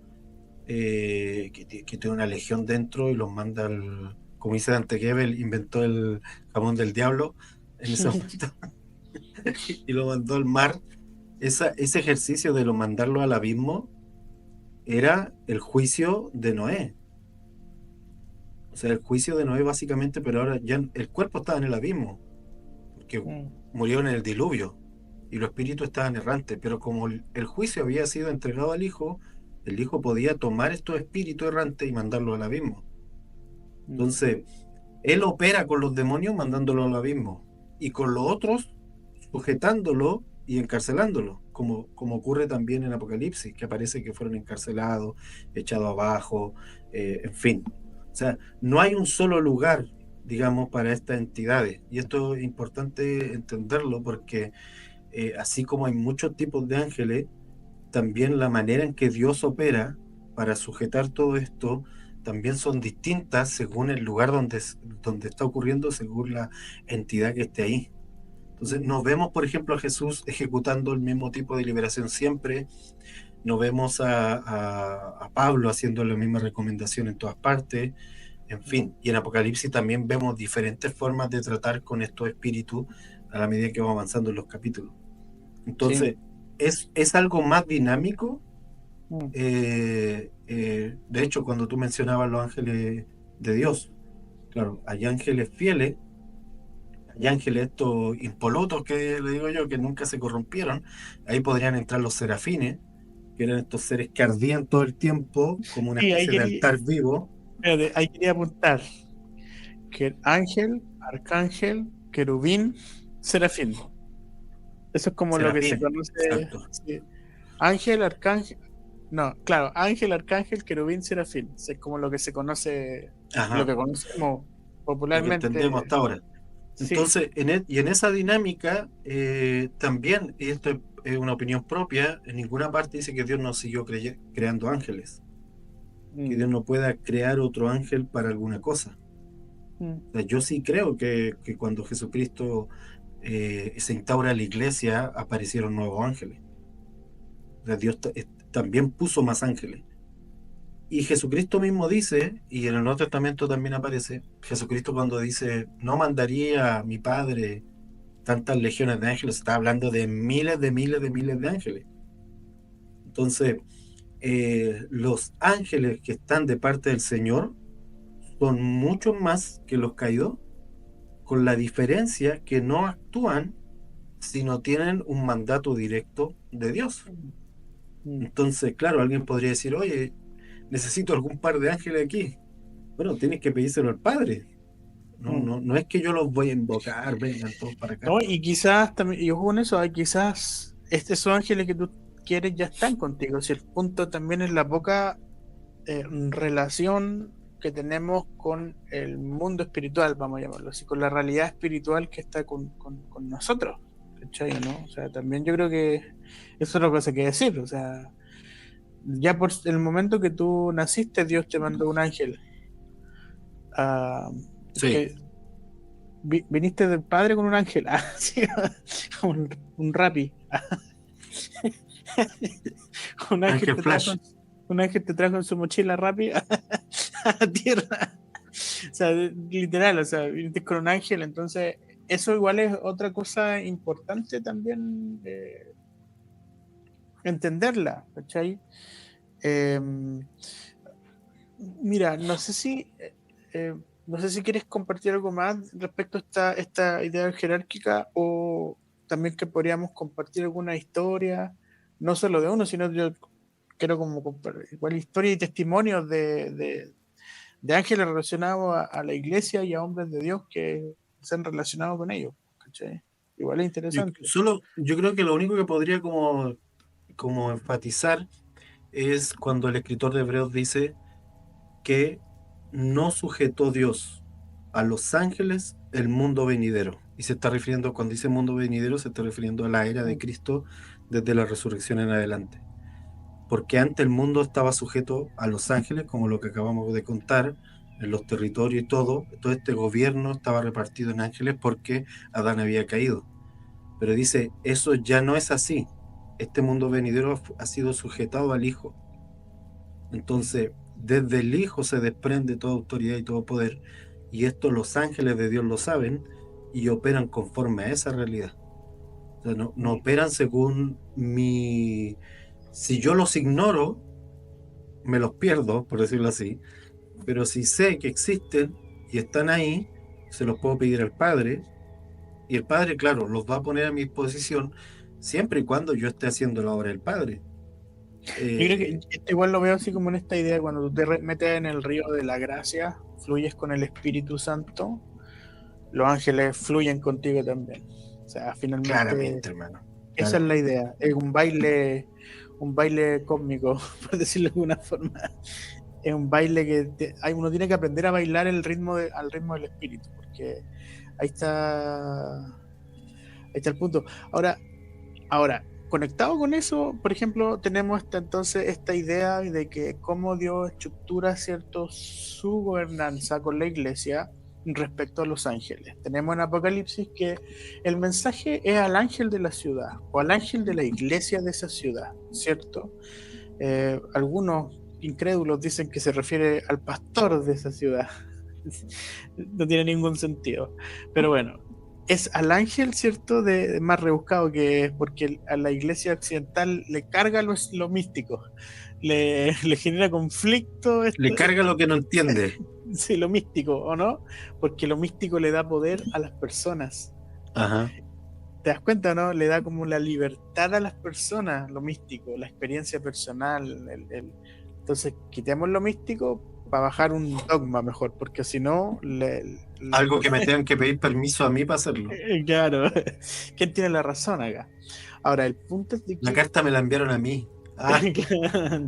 que tiene una legión dentro y los manda como dice Dante Gebel, inventó el jamón del diablo en ese momento y lo mandó al mar. Ese ejercicio de lo mandarlo al abismo era el juicio de Noé. O sea, el juicio de Noé básicamente, pero ahora ya el cuerpo estaba en el abismo, porque Mm, murió en el diluvio y los espíritus estaban errantes, pero como el juicio había sido entregado al Hijo, el Hijo podía tomar estos espíritus errantes y mandarlos al abismo. mm, Entonces, él opera con los demonios mandándolo al abismo y con los otros sujetándolo y encarcelándolo, como ocurre también en Apocalipsis, que aparece que fueron encarcelados, echados abajo, en fin. O sea, no hay un solo lugar, digamos, para estas entidades. Y esto es importante entenderlo porque así como hay muchos tipos de ángeles, también la manera en que Dios opera para sujetar todo esto también son distintas según el lugar donde está ocurriendo, según la entidad que esté ahí. Entonces, mm, nos vemos, por ejemplo, a Jesús ejecutando el mismo tipo de liberación siempre, nos vemos a Pablo haciendo la misma recomendación en todas partes, en mm, fin, y en Apocalipsis también vemos diferentes formas de tratar con estos espíritus a la medida que vamos avanzando en los capítulos. sí. Entonces, es algo más dinámico. Mm, De hecho, cuando tú mencionabas los ángeles de Dios, claro, hay ángeles fieles, hay ángeles estos impolutos que le digo yo, que nunca se corrompieron, ahí podrían entrar los serafines, que eran estos seres que ardían todo el tiempo como una Sí, especie de altar vivo. ahí quería apuntar que ángel, arcángel, querubín, serafín. Eso es como lo que se Serafín, conoce. exacto. Sí. Ángel, arcángel. No, claro, ángel, arcángel, querubín, serafín. Es como lo que se conoce, lo Ajá, que conocemos lo que entendemos popularmente. hasta ahora. Sí. Entonces, y en esa dinámica, también, y esto es una opinión propia, en ninguna parte dice que Dios no siguió creando ángeles, que Mm, Dios no pueda crear otro ángel para alguna cosa. mm, O sea, yo sí creo que cuando Jesucristo se instaura la iglesia, aparecieron nuevos ángeles. O sea, Dios también puso más ángeles. Y Jesucristo mismo dice, y en el Nuevo Testamento también aparece, Jesucristo cuando dice, no mandaría a mi Padre tantas legiones de ángeles, está hablando de miles de miles de miles de ángeles. Entonces, los ángeles que están de parte del Señor son mucho más que los caídos, con la diferencia que no actúan si no tienen un mandato directo de Dios. mm. Entonces, claro, alguien podría decir, oye, necesito algún par de ángeles aquí. Bueno, tienes que pedírselo al Padre. No, Mm. no, no es que yo los voy a invocar, vengan todos para acá. No, y quizás también, y ojo con eso, quizás estos ángeles que tú quieres ya están contigo. Si el punto también es la poca relación que tenemos con el mundo espiritual, vamos a llamarlo así, con la realidad espiritual que está con nosotros. ¿Cachai? ¿No? O sea, también yo creo que eso es lo que se quiere decir. O sea, ya por el momento que tú naciste, Dios te mandó un ángel. ah, Sí, que viniste del padre con un ángel. Sí, un rapi. Un ángel Ángel te trajo, Flash. un ángel te trajo en su mochila rápida a la tierra. O sea, literal, o sea, viniste con un ángel, entonces eso igual es otra cosa importante también entenderla, ¿cachai? Eh, Mira, eh, no sé si quieres compartir algo más respecto a esta idea jerárquica o también que podríamos compartir alguna historia, no solo de uno, sino yo quiero como igual historia y testimonios de ángeles relacionados a la iglesia y a hombres de Dios que se han relacionado con ellos, ¿cachai? Igual es interesante. Yo creo que lo único que podría como enfatizar es cuando el escritor de Hebreos dice que no sujetó Dios a los ángeles el mundo venidero. Y se está refiriendo, cuando dice mundo venidero, se está refiriendo a la era de Mm, Cristo desde la resurrección en adelante. Porque antes el mundo estaba sujeto a los ángeles, como lo que acabamos de contar, en los territorios y todo este gobierno estaba repartido en ángeles porque Adán había caído. Pero dice, eso ya no es así. Este mundo venidero ha sido sujetado al Hijo. Entonces, desde el Hijo se desprende toda autoridad y todo poder, y esto los ángeles de Dios lo saben y operan conforme a esa realidad. O sea, no mm, operan según mi... Si yo los ignoro, me los pierdo, por decirlo así, pero si sé que existen y están ahí, se los puedo pedir al Padre, y el Padre, claro, los va a poner a mi disposición siempre y cuando yo esté haciendo la obra del Padre. Yo creo que Eh, esto igual lo veo así como en esta idea, cuando tú te metes en el río de la gracia, fluyes con el Espíritu Santo, los ángeles fluyen contigo también. O sea, finalmente Claramente, hermano, esa es la claramente. idea, es un baile cósmico, por decirlo de alguna forma. Es un baile que uno tiene que aprender a bailar al ritmo del espíritu, porque ahí está el punto. Ahora, conectado con eso, por ejemplo, tenemos entonces esta idea de que cómo Dios estructura cierto su gobernanza con la iglesia respecto a los ángeles. Tenemos en Apocalipsis que el mensaje es al ángel de la ciudad o al ángel de la iglesia de esa ciudad, ¿cierto? Algunos incrédulos dicen que se refiere al pastor de esa ciudad. No tiene ningún sentido. Pero bueno, es al ángel, ¿cierto? De más rebuscado que es, porque a la iglesia occidental le carga lo místico, le genera conflicto Le carga lo que no entiende. sí, lo místico, ¿o no? Porque lo místico le da poder a las personas. Ajá. ¿Te das cuenta, no? Le da como la libertad a las personas, lo místico, la experiencia personal. Entonces, quitemos lo místico para bajar un dogma mejor, porque si no, Algo que me tengan que pedir permiso a mí para hacerlo. claro, ¿quién tiene la razón acá? Ahora, el punto es de La que carta me la enviaron a mí. Ah,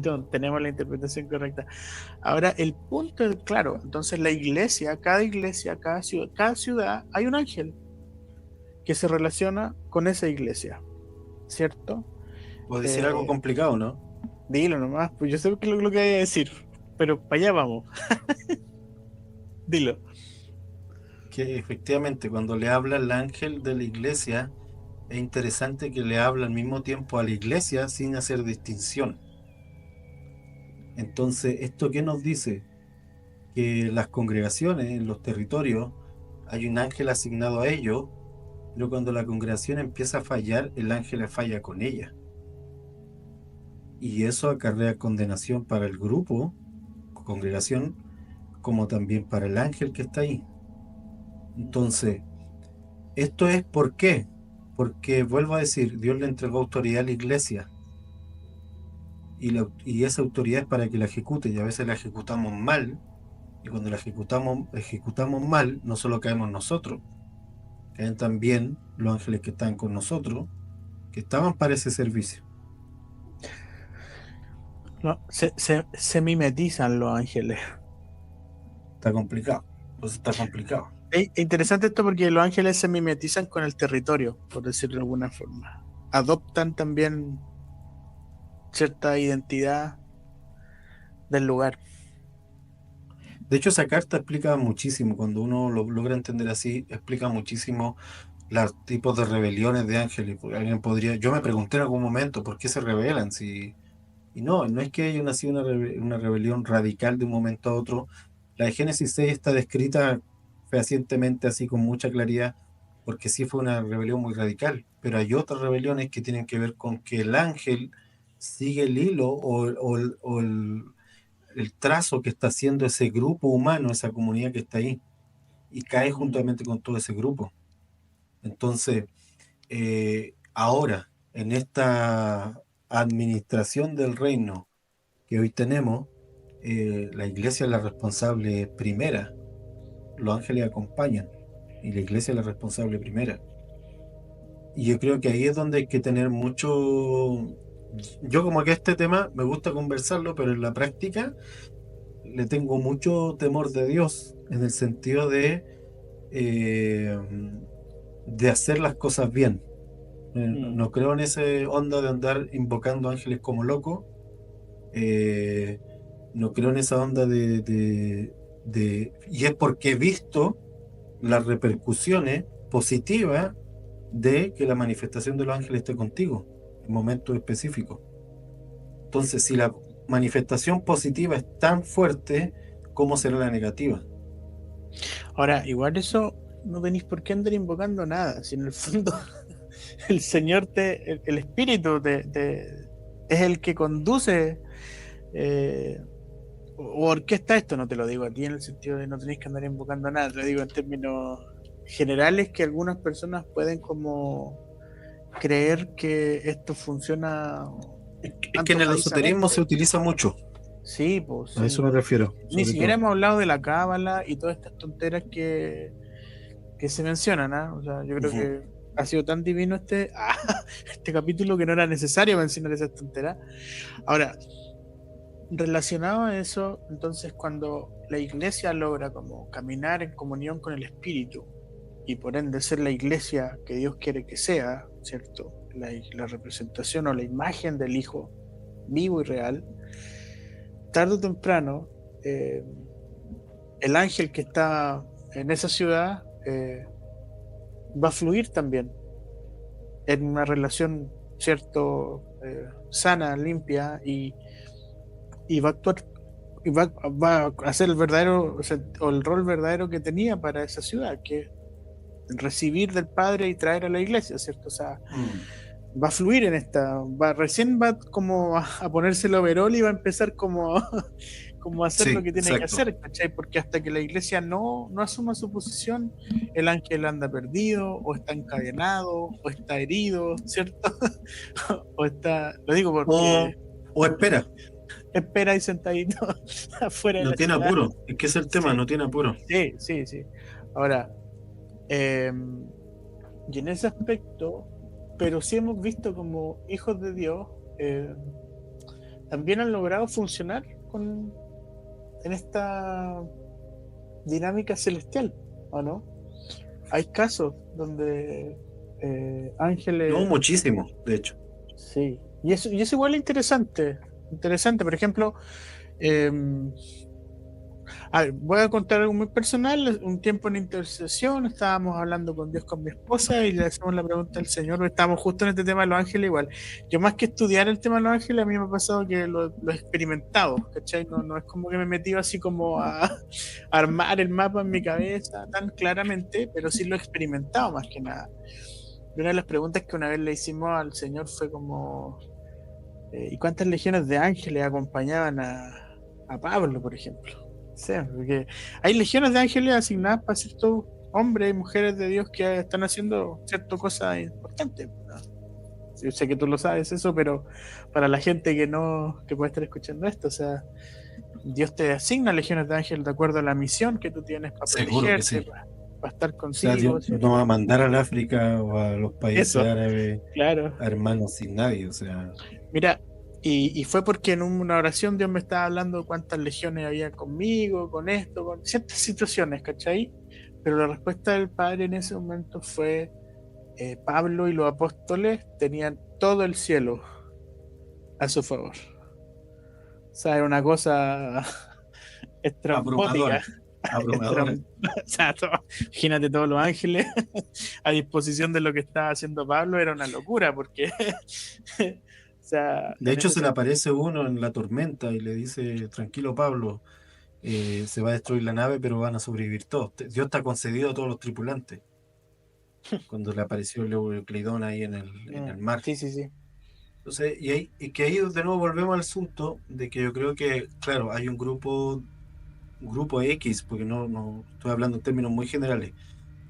no, tenemos la interpretación correcta. Ahora, el punto es, claro, entonces la iglesia, cada ciudad, hay un ángel que se relaciona con esa iglesia, ¿cierto? puedo decir algo Eh, complicado, ¿no? Dilo nomás, pues yo sé qué es lo que hay a decir, pero para allá vamos, dilo. Que efectivamente cuando le habla el ángel de la iglesia, es interesante que le habla al mismo tiempo a la iglesia sin hacer distinción. Entonces, ¿esto qué nos dice? Que las congregaciones en los territorios hay un ángel asignado a ellos, pero cuando la congregación empieza a fallar, el ángel falla con ella. Y eso acarrea condenación para el grupo, congregación, como también para el ángel que está ahí. Entonces, esto es ¿por qué? Porque, vuelvo a decir, Dios le entregó autoridad a la iglesia y esa autoridad es para que la ejecute y a veces la ejecutamos mal y cuando la ejecutamos mal, no solo caemos nosotros, caen también los ángeles que están con nosotros, que estaban para ese servicio. No, se mimetizan los ángeles. Está complicado, pues está complicado. Es interesante esto porque los ángeles se mimetizan con el territorio, por decirlo de alguna forma. Adoptan también cierta identidad del lugar. De hecho, esa carta explica muchísimo, cuando uno lo logra entender así, explica muchísimo los tipos de rebeliones de ángeles. Porque alguien podría, yo me pregunté en algún momento, ¿por qué se rebelan? Si, y no, no es que haya nacido una rebelión radical de un momento a otro. La de Génesis 6 está descrita fehacientemente, así con mucha claridad, porque sí fue una rebelión muy radical, pero hay otras rebeliones que tienen que ver con que el ángel sigue el hilo o el trazo que está haciendo ese grupo humano, esa comunidad que está ahí, y cae Mm. juntamente con todo ese grupo. Entonces, ahora, en esta administración del reino que hoy tenemos, la iglesia es la responsable primera, los ángeles acompañan, y la iglesia es la responsable primera. Y yo creo que ahí es donde hay que tener mucho... Yo como que este tema me gusta conversarlo, pero en la práctica le tengo mucho temor de Dios, en el sentido eh, de hacer las cosas bien. Mm. No creo en ese onda de andar invocando ángeles como loco. eh, no creo en esa onda y es porque he visto las repercusiones positivas de que la manifestación de los ángeles esté contigo en momentos específicos. Entonces, si la manifestación positiva es tan fuerte, ¿cómo será la negativa? Ahora, igual eso no tenéis por qué andar invocando nada, si en el fondo el Señor el Espíritu es el que conduce eh, o orquesta esto, no te lo digo a ti en el sentido de no tenéis que andar invocando nada, te lo digo en términos generales que algunas personas pueden como creer que esto funciona Es que en el esoterismo se antojadizamente. utiliza mucho, Sí, pues a eso sí. me refiero, Ni sobre siquiera todo. hemos hablado de la cábala y todas estas tonteras que se mencionan, ¿ah? O sea, yo creo Ujú. que ha sido tan divino este capítulo que no era necesario mencionar esas tonteras. Ahora, relacionado a eso, entonces cuando la iglesia logra como caminar en comunión con el Espíritu y por ende ser la iglesia que Dios quiere que sea, ¿cierto? La representación o la imagen del Hijo vivo y real, tarde o temprano, eh, el ángel que está en esa ciudad va a fluir también en una relación, ¿cierto? Sana, limpia y va a actuar y va a hacer el verdadero o el rol verdadero que tenía para esa ciudad, que es recibir del Padre y traer a la iglesia, ¿cierto? O sea, Mm. va a fluir en esta, recién va como a ponerse el overol y va a empezar como como hacer Sí, lo que tiene que exacto. hacer, ¿cachai? Porque hasta que la iglesia no asuma su posición, el ángel anda perdido, o está encadenado, o está herido, ¿cierto? O está, lo digo O, porque o espera, espera ahí sentadito afuera de no la tiene ciudad. apuro. Es que ese es el tema, Sí, no tiene apuro. sí, sí, sí. Ahora, eh, y en ese aspecto, pero sí hemos visto como hijos de Dios, eh, también han logrado funcionar en esta dinámica celestial, ¿o no? Hay casos donde No, ángeles, muchísimo, de hecho. sí, y eso igual es interesante, interesante, por ejemplo, eh, a ver, voy a contar algo muy personal. Un tiempo en intercesión, estábamos hablando con Dios con mi esposa y le hacemos la pregunta al Señor. Estábamos justo en este tema de los ángeles igual. Yo más que estudiar el tema de los ángeles, a mí me ha pasado que lo he experimentado, ¿cachai? No es como que me he metido así como a armar el mapa en mi cabeza tan claramente, pero sí lo he experimentado más que nada. Y una de las preguntas que una vez le hicimos al Señor fue como, ¿y cuántas legiones de ángeles acompañaban a Pablo, por ejemplo? Sí, porque hay legiones de ángeles asignadas para ciertos hombres y mujeres de Dios que están haciendo ciertas cosas importantes, ¿no? Yo sé que tú lo sabes eso, pero para la gente que no, que puede estar escuchando esto, o sea, Dios te asigna legiones de ángeles de acuerdo a la misión que tú tienes para Seguro que protegerte, sí. para estar O sea, Dios contigo, no va a ¿cierto? mandar al África o a los países Eso, árabes claro. a hermanos sin nadie. O sea, Mira, y fue porque en una oración Dios me estaba hablando cuántas legiones había conmigo, con esto, con ciertas situaciones, ¿cachai? Pero la respuesta del Padre en ese momento fue, Pablo y los apóstoles tenían todo el cielo a su favor. O sea, era una cosa estrambótica. abrumadora, abrumadora. O sea, imagínate todos los ángeles a disposición de lo que estaba haciendo Pablo, era una locura, porque, o sea, De en hecho, ese se le sentido, aparece uno en la tormenta y le dice, tranquilo Pablo, se va a destruir la nave, pero van a sobrevivir todos. Dios está concedido a todos los tripulantes. Cuando le apareció el Euclidón ahí en el mar. sí, sí, sí. Entonces, y que ahí de nuevo volvemos al asunto de que yo creo que, claro, hay un grupo X, porque no estoy hablando en términos muy generales,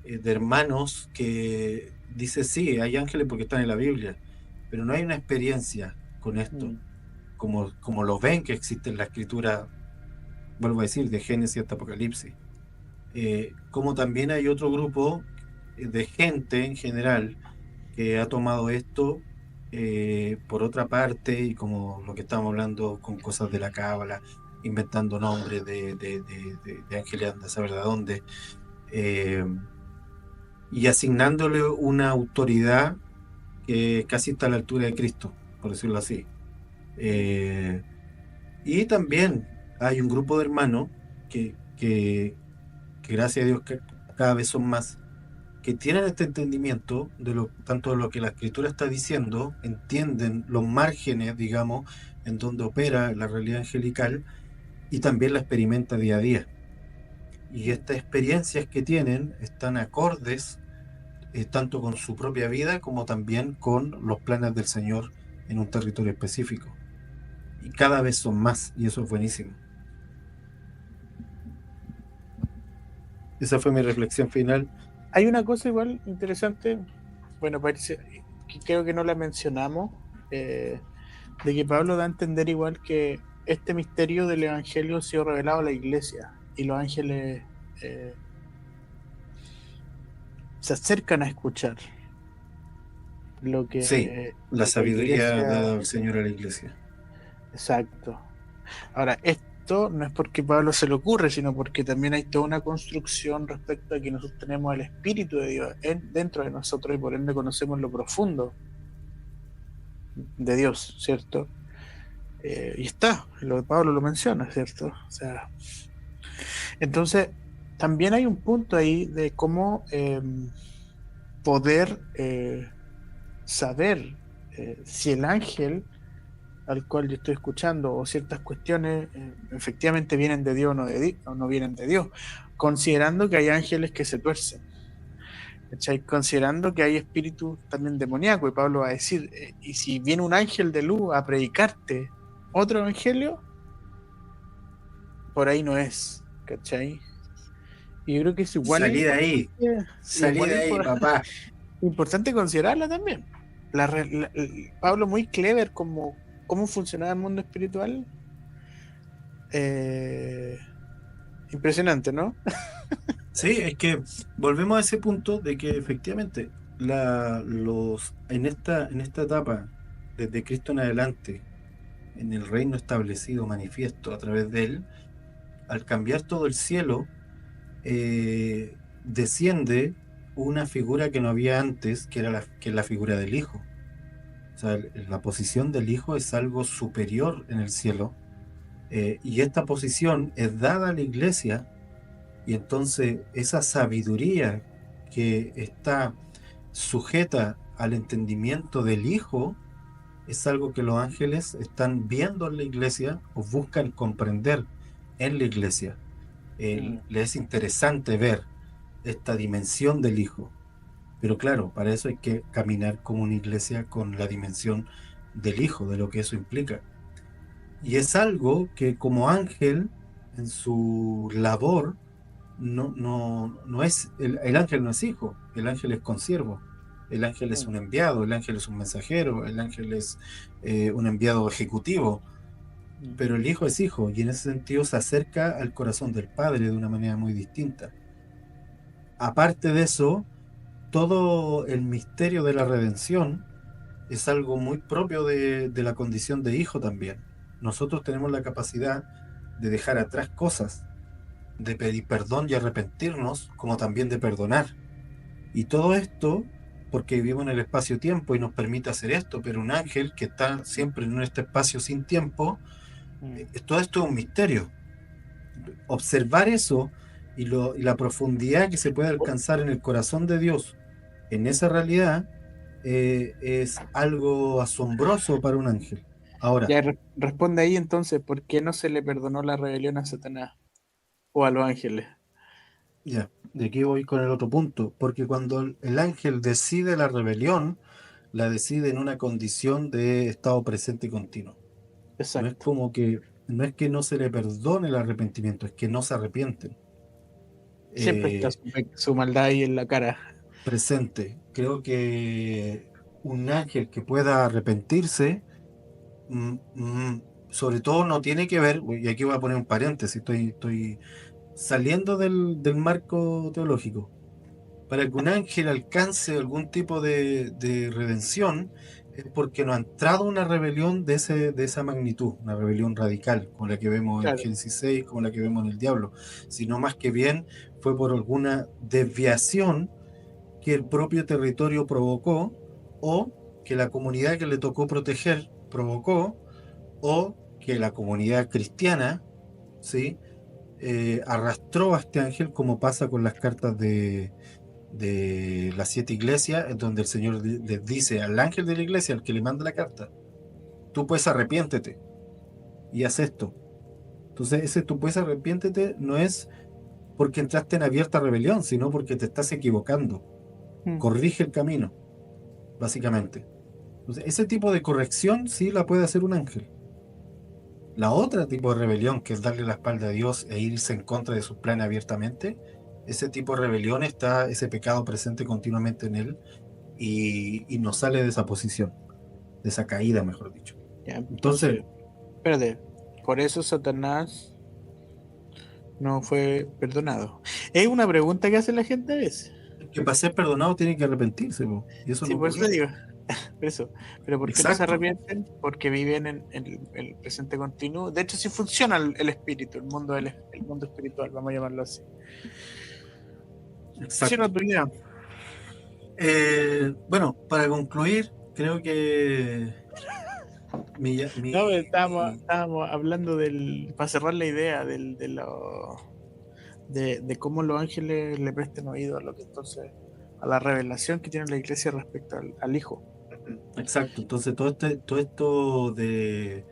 de hermanos que dice sí, hay ángeles porque están en la Biblia, pero no hay una experiencia con esto, Mm, como lo ven que existe en la escritura, vuelvo a decir, de Génesis hasta Apocalipsis. Como también hay otro grupo de gente en general que ha tomado esto por otra parte, y como lo que estamos hablando con cosas de la cábala, inventando nombres de ángeles, anda a saber de dónde, eh, y asignándole una autoridad que casi está a la altura de Cristo, por decirlo así. Eh, y también hay un grupo de hermanos que gracias a Dios cada vez son más, que tienen este entendimiento de lo, tanto de lo que la escritura está diciendo, entienden los márgenes, digamos, en donde opera la realidad angelical y también la experimenta día a día. Y mm. estas experiencias que tienen están acordes tanto con su propia vida como también con los planes del Señor en un territorio específico. Y cada vez son más, y eso es buenísimo. Esa fue mi reflexión final. Hay una cosa igual interesante, bueno, parece que creo que no la mencionamos, eh, de que Pablo da a entender igual que este misterio del Evangelio ha sido revelado a la iglesia y los ángeles eh, se acercan a escuchar Sí, la lo que la sabiduría dada iglesia... al Señor a la iglesia. Exacto. Ahora, esto no es porque Pablo se le ocurre, sino porque también hay toda una construcción respecto a que nosotros tenemos el Espíritu de Dios dentro de nosotros y por ende conocemos lo profundo de Dios, ¿cierto? Y está, lo de Pablo lo menciona, ¿cierto? O sea, entonces, también hay un punto ahí de cómo poder saber si el ángel al cual yo estoy escuchando o ciertas cuestiones efectivamente vienen de Dios o no vienen de Dios, considerando que hay ángeles que se tuercen, ¿cachai? Considerando que hay espíritus también demoníacos, y Pablo va a decir, y si viene un ángel de luz a predicarte otro evangelio, por ahí no es, ¿cachai? Y yo creo que es igual Salí de ahí, salí igual de ahí, papá. importante considerarla también. Pablo muy clever como cómo funcionaba el mundo espiritual. Eh, Impresionante, ¿no? Sí, es que volvemos a ese punto de que efectivamente en esta etapa, desde Cristo en adelante, en el reino establecido, manifiesto a través de él, al cambiar todo el cielo, desciende una figura que no había antes, que es la figura del Hijo. O sea, la posición del Hijo es algo superior en el cielo, y esta posición es dada a la iglesia, y entonces esa sabiduría que está sujeta al entendimiento del Hijo es algo que los ángeles están viendo en la iglesia o buscan comprender en la iglesia. Mm. Les es interesante ver esta dimensión del Hijo. Pero claro, para eso hay que caminar como una iglesia con la dimensión del Hijo, de lo que eso implica. Y es algo que como ángel, en su labor, no es, el ángel no es hijo, el ángel es consiervo, el ángel es Mm. un enviado, el ángel es un mensajero, el ángel es un enviado ejecutivo, Mm. pero el hijo es hijo y en ese sentido se acerca al corazón del padre de una manera muy distinta. Aparte de eso, todo el misterio de la redención es algo muy propio de la condición de hijo también. Nosotros tenemos la capacidad de dejar atrás cosas, de pedir perdón y arrepentirnos, como también de perdonar. Y todo esto porque vivimos en el espacio-tiempo y nos permite hacer esto, pero un ángel que está siempre en este espacio sin tiempo, Mm. todo esto es un misterio. Observar eso y la profundidad que se puede alcanzar en el corazón de Dios en esa realidad, es algo asombroso para un ángel. Ahora, Ya responde ahí entonces, ¿por qué no se le perdonó la rebelión a Satanás o a los ángeles? ya, de aquí voy con el otro punto, porque cuando el ángel decide la rebelión, la decide en una condición de estado presente y continuo. No es Exacto. como que, no es que no se le perdone el arrepentimiento, es que no se arrepienten. Siempre está Eh, su maldad ahí en la cara. Presente. Creo que un ángel que pueda arrepentirse, mm, sobre todo no tiene que ver, y aquí voy a poner un paréntesis, estoy saliendo del marco teológico. Para que un ángel alcance algún tipo de redención, es porque no ha entrado una rebelión de esa magnitud, una rebelión radical, como la que vemos en Claro, Génesis 6, como la que vemos en el diablo, sino más que bien fue por alguna desviación que el propio territorio provocó, o que la comunidad que le tocó proteger provocó, o que la comunidad cristiana, ¿sí? Arrastró a este ángel, como pasa con las cartas de las 7 iglesias, en donde el Señor les dice al ángel de la iglesia, al que le manda la carta, tú pues arrepiéntete y haz esto. Entonces, ese tú pues arrepiéntete no es porque entraste en abierta rebelión, sino porque te estás equivocando. mm, Corrige el camino, básicamente. Entonces, ese tipo de corrección sí la puede hacer un ángel. La otra tipo de rebelión, que es darle la espalda a Dios e irse en contra de sus planes abiertamente, ese tipo de rebelión está ese pecado presente continuamente en él, y no sale de esa posición, de esa caída, mejor dicho. ya, Entonces, entonces, espérate, por eso Satanás no fue perdonado. Es una pregunta que hace la gente a veces. el que para ser perdonado tiene que arrepentirse, po, y eso Sí, no por eso te ocurrió. digo, por eso. Pero ¿por qué no se Exacto, arrepienten? Porque viven en el presente continuo. De hecho, sí funciona el espíritu, el mundo espiritual, vamos a llamarlo así. Cierra exacto. tu idea. Bueno, para concluir, creo que No, pero mi estábamos hablando para cerrar la idea de cómo los ángeles le presten oído a lo que entonces, a la revelación que tiene la iglesia respecto al Hijo. exacto. Entonces, todo esto de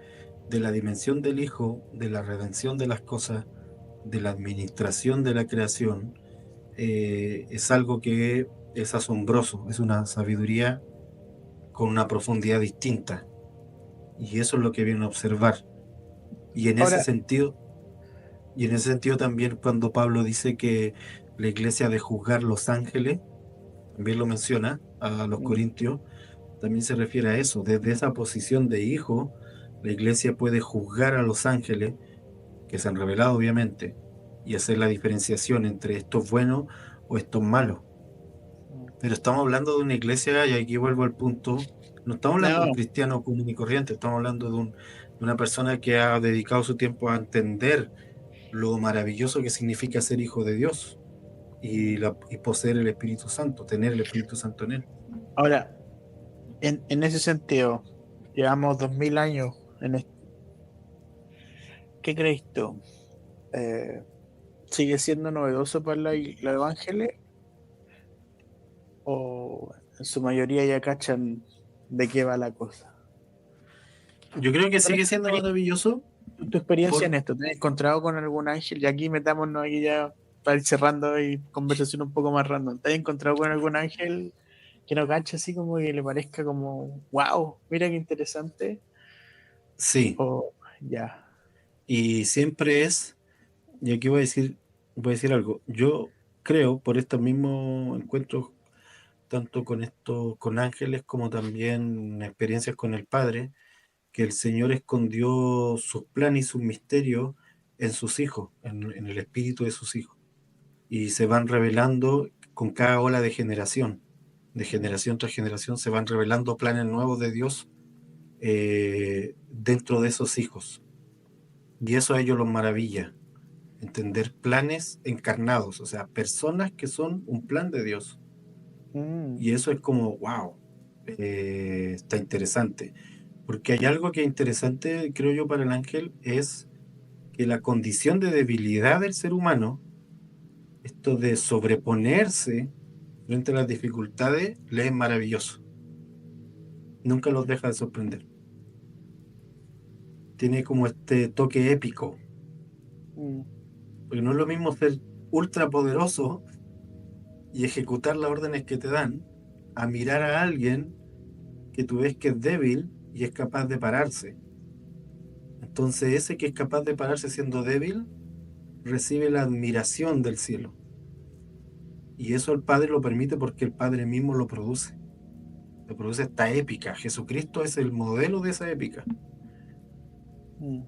la dimensión del Hijo, de la redención de las cosas, de la administración de la creación, es algo que es asombroso, es una sabiduría con una profundidad distinta. Y eso es lo que viene a observar. Y en ese Ahora, sentido, Y en ese sentido también cuando Pablo dice que la iglesia ha de juzgar los ángeles, también lo menciona a los Mm, corintios, también se refiere a eso. Desde esa posición de hijo, la iglesia puede juzgar a los ángeles, que se han revelado obviamente, y hacer la diferenciación entre estos buenos o estos malos. mm. Pero estamos hablando de una iglesia, y aquí vuelvo al punto, no estamos hablando de un No, cristiano común y corriente, estamos hablando de una persona que ha dedicado su tiempo a entender lo maravilloso que significa ser hijo de Dios y poseer el Espíritu Santo, tener el Espíritu Santo en él. ahora, en ese sentido, llevamos 2000 años en esto. ¿Qué crees tú? Eh, ¿Sigue siendo novedoso para los evángeles o en su mayoría ya cachan de qué va la cosa? Yo creo que ¿Cuál es sigue siendo maravilloso tu experiencia por, en esto? ¿Te has encontrado con algún ángel? Y aquí metámonos aquí ya para ir cerrando y conversación un poco más random. ¿Te has encontrado con algún ángel que no cacha así como que le parezca como, wow, mira qué interesante? sí, O ya. y siempre es, y aquí voy a decir algo, yo creo por estos mismos encuentros, tanto con esto, con ángeles como también experiencias con el Padre, que el Señor escondió sus planes y sus misterios en sus hijos, en el espíritu de sus hijos, y se van revelando con cada ola de generación tras generación, se van revelando planes nuevos de Dios dentro de esos hijos. Y eso a ellos los maravilla, entender planes encarnados, o sea, personas que son un plan de Dios. Mm, Y eso es como, wow, está interesante. Porque hay algo que es interesante, creo yo, para el ángel, es que la condición de debilidad del ser humano, esto de sobreponerse frente a las dificultades, le es maravilloso. Nunca los deja de sorprender. Tiene como este toque épico, mm, porque no es lo mismo ser ultra poderoso y ejecutar las órdenes que te dan, a mirar a alguien que tú ves que es débil y es capaz de pararse. Entonces ese que es capaz de pararse siendo débil, recibe la admiración del cielo. Y eso el Padre lo permite porque el Padre mismo lo produce. Lo produce esta épica. Jesucristo es el modelo de esa épica. mm.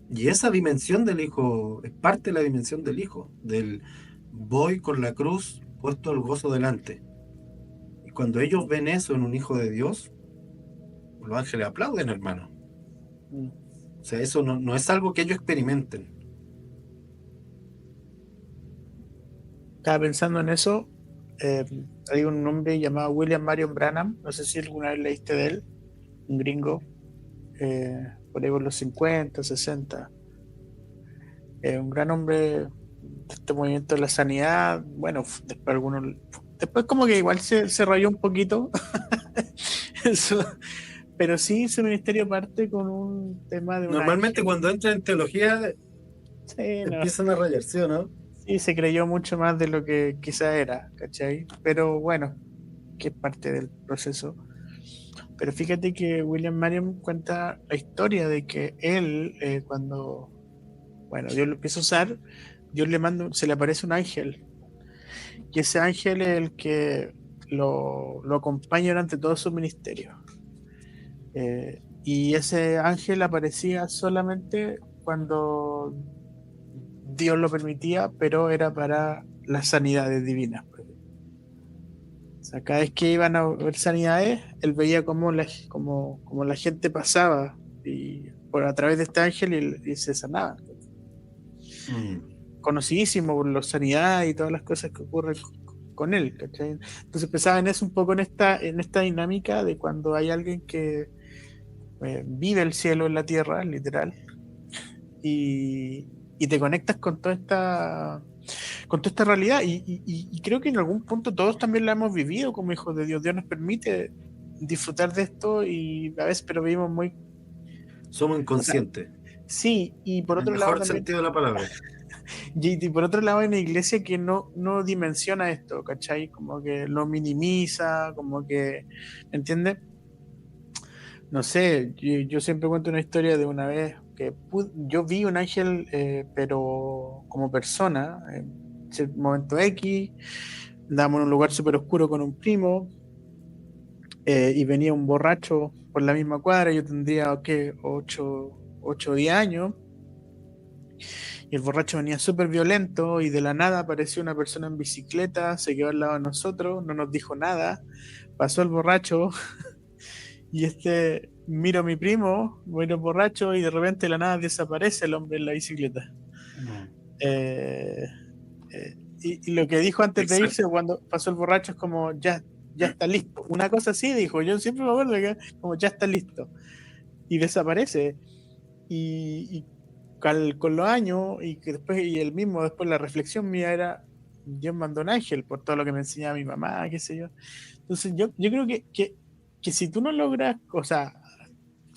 Y esa dimensión del Hijo es parte de la dimensión del Hijo, del voy con la cruz puesto el gozo delante. Y cuando ellos ven eso en un Hijo de Dios, los ángeles aplauden, hermano. Mm. O sea, eso no es algo que ellos experimenten. Estaba pensando en eso. eh, Hay un hombre llamado William Marion Branham, no sé si alguna vez leíste de él, un gringo, por ahí por los 50 60. Un gran hombre de este movimiento de la sanidad. Bueno, después algunos, después como que igual se rayó un poquito. Eso, pero sí, su ministerio parte con un tema de un Normalmente ángel. cuando entran en teología Sí, no, empiezan a rayarse, ¿o no? sí, se creyó mucho más de lo que quizá era, ¿cachai? Pero bueno, que es parte del proceso. Pero fíjate que William Marion cuenta la historia de que él, cuando, bueno, Dios lo empieza a usar, Dios le manda, se le aparece un ángel, y ese ángel es el que lo acompaña durante todo su ministerio. Y ese ángel aparecía solamente cuando Dios lo permitía, pero era para las sanidades divinas. O sea, cada vez que iban a ver sanidades, él veía como la gente pasaba y por a través de este ángel y se sanaba. Mm. Conocidísimo por la sanidad y todas las cosas que ocurren con él, ¿cachai? Entonces pensaba en eso un poco en esta dinámica de cuando hay alguien que vive el cielo en la tierra, literal, y te conectas con toda esta realidad. Y creo que en algún punto todos también la hemos vivido como hijos de Dios. Dios nos permite disfrutar de esto y a veces, pero vivimos muy... Somos O sea, inconscientes, sí, y por en el otro lado mejor también, sentido de la palabra. y por otro lado hay una iglesia que no dimensiona esto, ¿cachai? Como que lo minimiza, como que, ¿me entiendes? No sé, yo siempre cuento una historia de una vez que yo vi un ángel, pero como persona, en cierto momento X, andábamos en un lugar súper oscuro con un primo, y venía un borracho por la misma cuadra, yo tendría, ¿qué? 8 o 10 años, y el borracho venía súper violento y de la nada apareció una persona en bicicleta, se quedó al lado de nosotros, no nos dijo nada, pasó el borracho. Y miro a mi primo, miro borracho y de repente de la nada desaparece el hombre en la bicicleta. Mm. Eh, y lo que dijo antes de irse Exacto. cuando pasó el borracho es como, ya está listo. Una cosa así dijo, yo siempre me acuerdo que como ya está listo. Y desaparece. Y con los años, y que después, y el mismo, después la reflexión mía era, Dios mandó un ángel por todo lo que me enseñaba mi mamá, qué sé yo. Entonces yo creo que si tú no logras, o sea,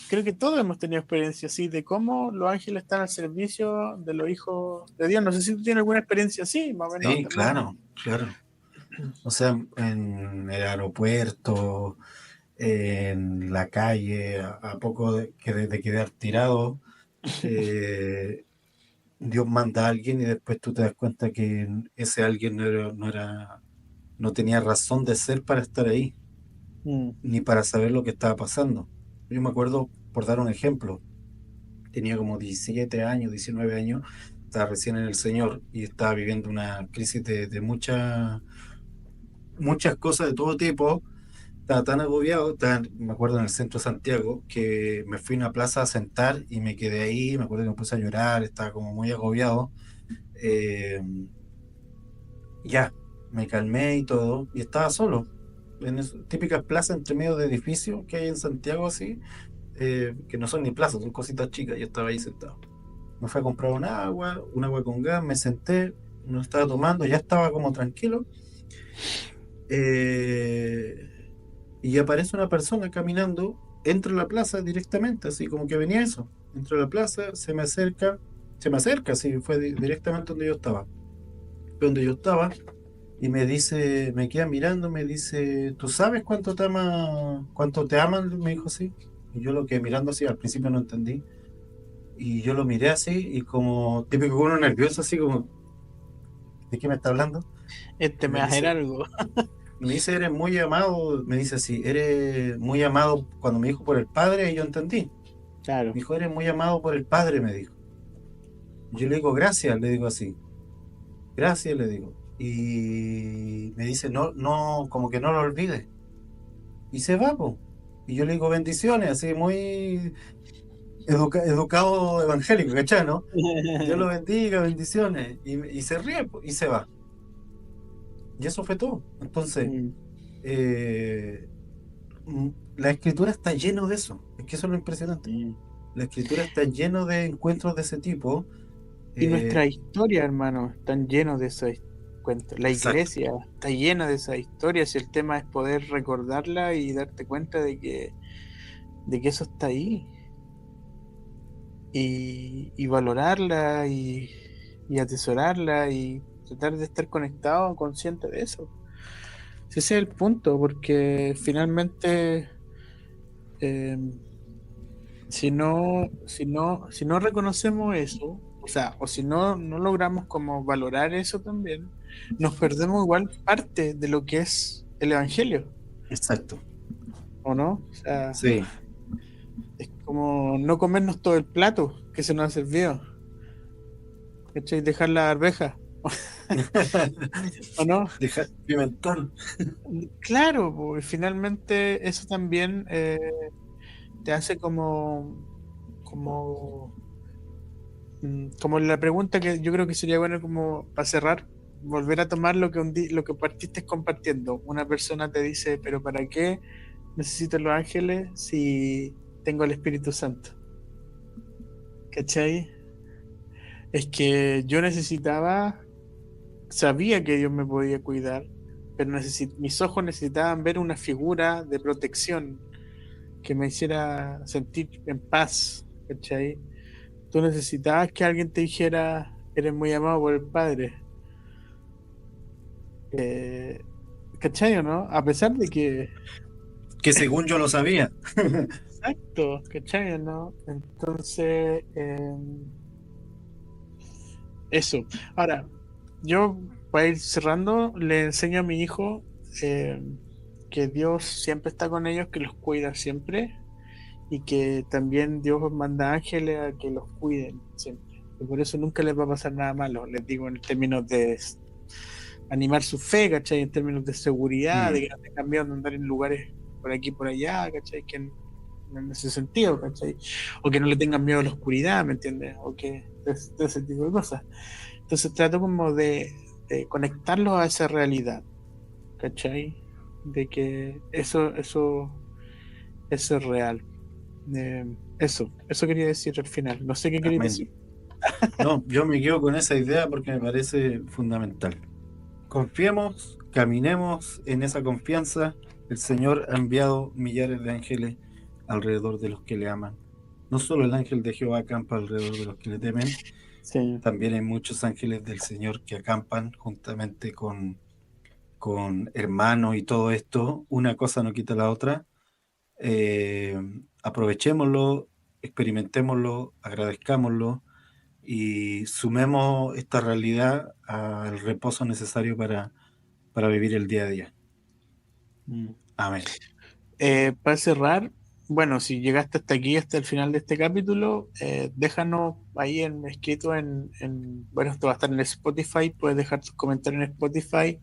creo que todos hemos tenido experiencias así de cómo los ángeles están al servicio de los hijos de Dios. No sé si tú tienes alguna experiencia así, más o menos Sí, también. claro, claro. O sea, en el aeropuerto, en la calle, a poco de quedar tirado, eh, Dios manda a alguien y después tú te das cuenta que ese alguien no tenía razón de ser para estar ahí, Mm, ni para saber lo que estaba pasando. Yo me acuerdo, por dar un ejemplo, tenía como 17 años, 19 años, estaba recién en el Señor y estaba viviendo una crisis de muchas cosas de todo tipo. Estaba tan agobiado, me acuerdo en el centro de Santiago, que me fui a una plaza a sentar y me quedé ahí, me acuerdo que me puse a llorar, estaba como muy agobiado. Eh, ya, me calmé y todo, y estaba solo, en típicas plazas entre medio de edificios que hay en Santiago así, que no son ni plazas, son cositas chicas, yo estaba ahí sentado. Me fui a comprar un agua con gas, me senté, no estaba tomando, ya estaba como tranquilo. eh, y aparece una persona caminando, entra a la plaza directamente, así como que venía eso. Entra a la plaza, se me acerca, así fue directamente donde yo estaba. Fue donde yo estaba y me dice, me queda mirando, me dice, ¿tú sabes cuánto te aman? Me dijo así. Y yo lo que mirando así, al principio no entendí. Y yo lo miré así y como típico uno nervioso, así como, ¿de qué me está hablando? Y me va a hacer algo. me dice, eres muy amado, me dice así, eres muy amado cuando me dijo por el Padre, y yo entendí. Claro. Me dijo, eres muy amado por el Padre, me dijo. Yo le digo, gracias, le digo así, gracias, le digo. Y me dice, no, no, como que no lo olvides. Y se va, po. Y yo le digo, bendiciones, así muy educado evangélico, ¿cachai, no? Dios lo bendiga, bendiciones. Y se ríe, po, y se va. Y eso fue todo. Entonces, Mm. eh, la escritura está lleno de eso. Es que eso es lo impresionante. Mm. La escritura está lleno de encuentros de ese tipo. Y nuestra eh, historia, hermano, están llenos de esos cuentos. La exacto, iglesia está llena de esas historias y el tema es poder recordarla y darte cuenta de que eso está ahí y valorarla y atesorarla y tratar de estar conectado, consciente de eso. Si ese es el punto, porque finalmente, eh, si no reconocemos eso, o sea, o si no logramos como valorar eso también, nos perdemos igual parte de lo que es el Evangelio, exacto. ¿o no? O sea, Sí. es como no comernos todo el plato que se nos ha servido, ¿cachai? Dejar la arveja, ¿o no? Dejar pimentón. Claro, pues finalmente eso también, te hace como, como la pregunta que yo creo que sería bueno como para cerrar, volver a tomar lo que lo que partiste compartiendo. Una persona te dice, pero ¿para qué necesito los ángeles si tengo el Espíritu Santo? ¿Cachai? Es que yo sabía que Dios me podía cuidar, pero mis ojos necesitaban ver una figura de protección que me hiciera sentir en paz, ¿cachai? Tú necesitabas que alguien te dijera, eres muy amado por el Padre. Eh, ¿Cachai o no? A pesar de que, Que según yo lo sabía. Exacto, ¿cachai? ¿No? Entonces, eso. Ahora, yo, para ir cerrando, le enseño a mi hijo eh, que Dios siempre está con ellos, que los cuida siempre y que también Dios manda ángeles a que los cuiden siempre. Y por eso nunca les va a pasar nada malo, les digo en términos de animar su fe, ¿cachai? En términos de seguridad, de Mm, que no tengan miedo de andar en lugares por aquí y por allá, ¿cachai? Que en ese sentido, ¿cachai? O que no le tengan miedo a la oscuridad, ¿me entiendes? O que de ese tipo de cosas. Entonces trato como de conectarlos a esa realidad, ¿cachai? De que eso es real. Eso quería decir al final. No sé qué queréis amén. decir. No, yo me quedo con esa idea porque me parece fundamental. Confiemos, caminemos en esa confianza. El Señor ha enviado millares de ángeles alrededor de los que le aman. No solo el ángel de Jehová acampa alrededor de los que le temen, Sí. también hay muchos ángeles del Señor que acampan juntamente con hermanos y todo esto. Una cosa no quita la otra. Eh, Aprovechémoslo, experimentémoslo, agradezcámoslo y sumemos esta realidad al reposo necesario para vivir el día a día. Mm. Amén. Para cerrar, bueno, si llegaste hasta aquí, hasta el final de este capítulo, déjanos ahí escrito bueno, esto va a estar en Spotify, puedes dejar tus comentarios en Spotify.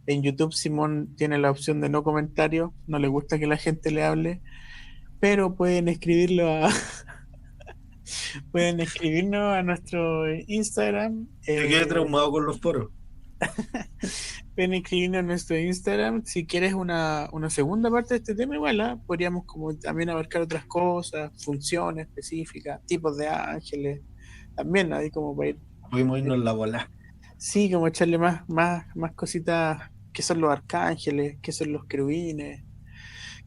En YouTube Simón tiene la opción de no comentario, no le gusta que la gente le hable, pero pueden pueden escribirnos a nuestro Instagram. Yo quedé traumado con los foros. Pueden escribirnos a nuestro Instagram. Si quieres una segunda parte de este tema, igual, ¿ah? Podríamos como también abarcar otras cosas, funciones específicas, tipos de ángeles, también ahí como para ir, Pudimos eh, irnos en la bola. sí, como echarle más cositas, qué son los arcángeles, qué son los querubines,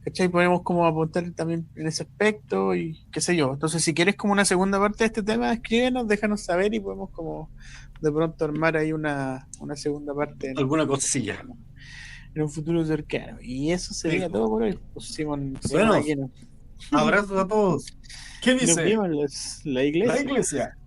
¿cachai? Podemos como apuntar también en ese aspecto y qué sé yo. Entonces, si quieres como una segunda parte de este tema, escríbenos, déjanos saber y podemos como de pronto armar ahí una segunda parte Alguna cosilla. en un futuro cercano. Y eso sería Fijo. todo por hoy. Pues Simón, Simón Bueno, aquí abrazos a todos. ¿Qué nos dice vemos en la la iglesia. iglesia?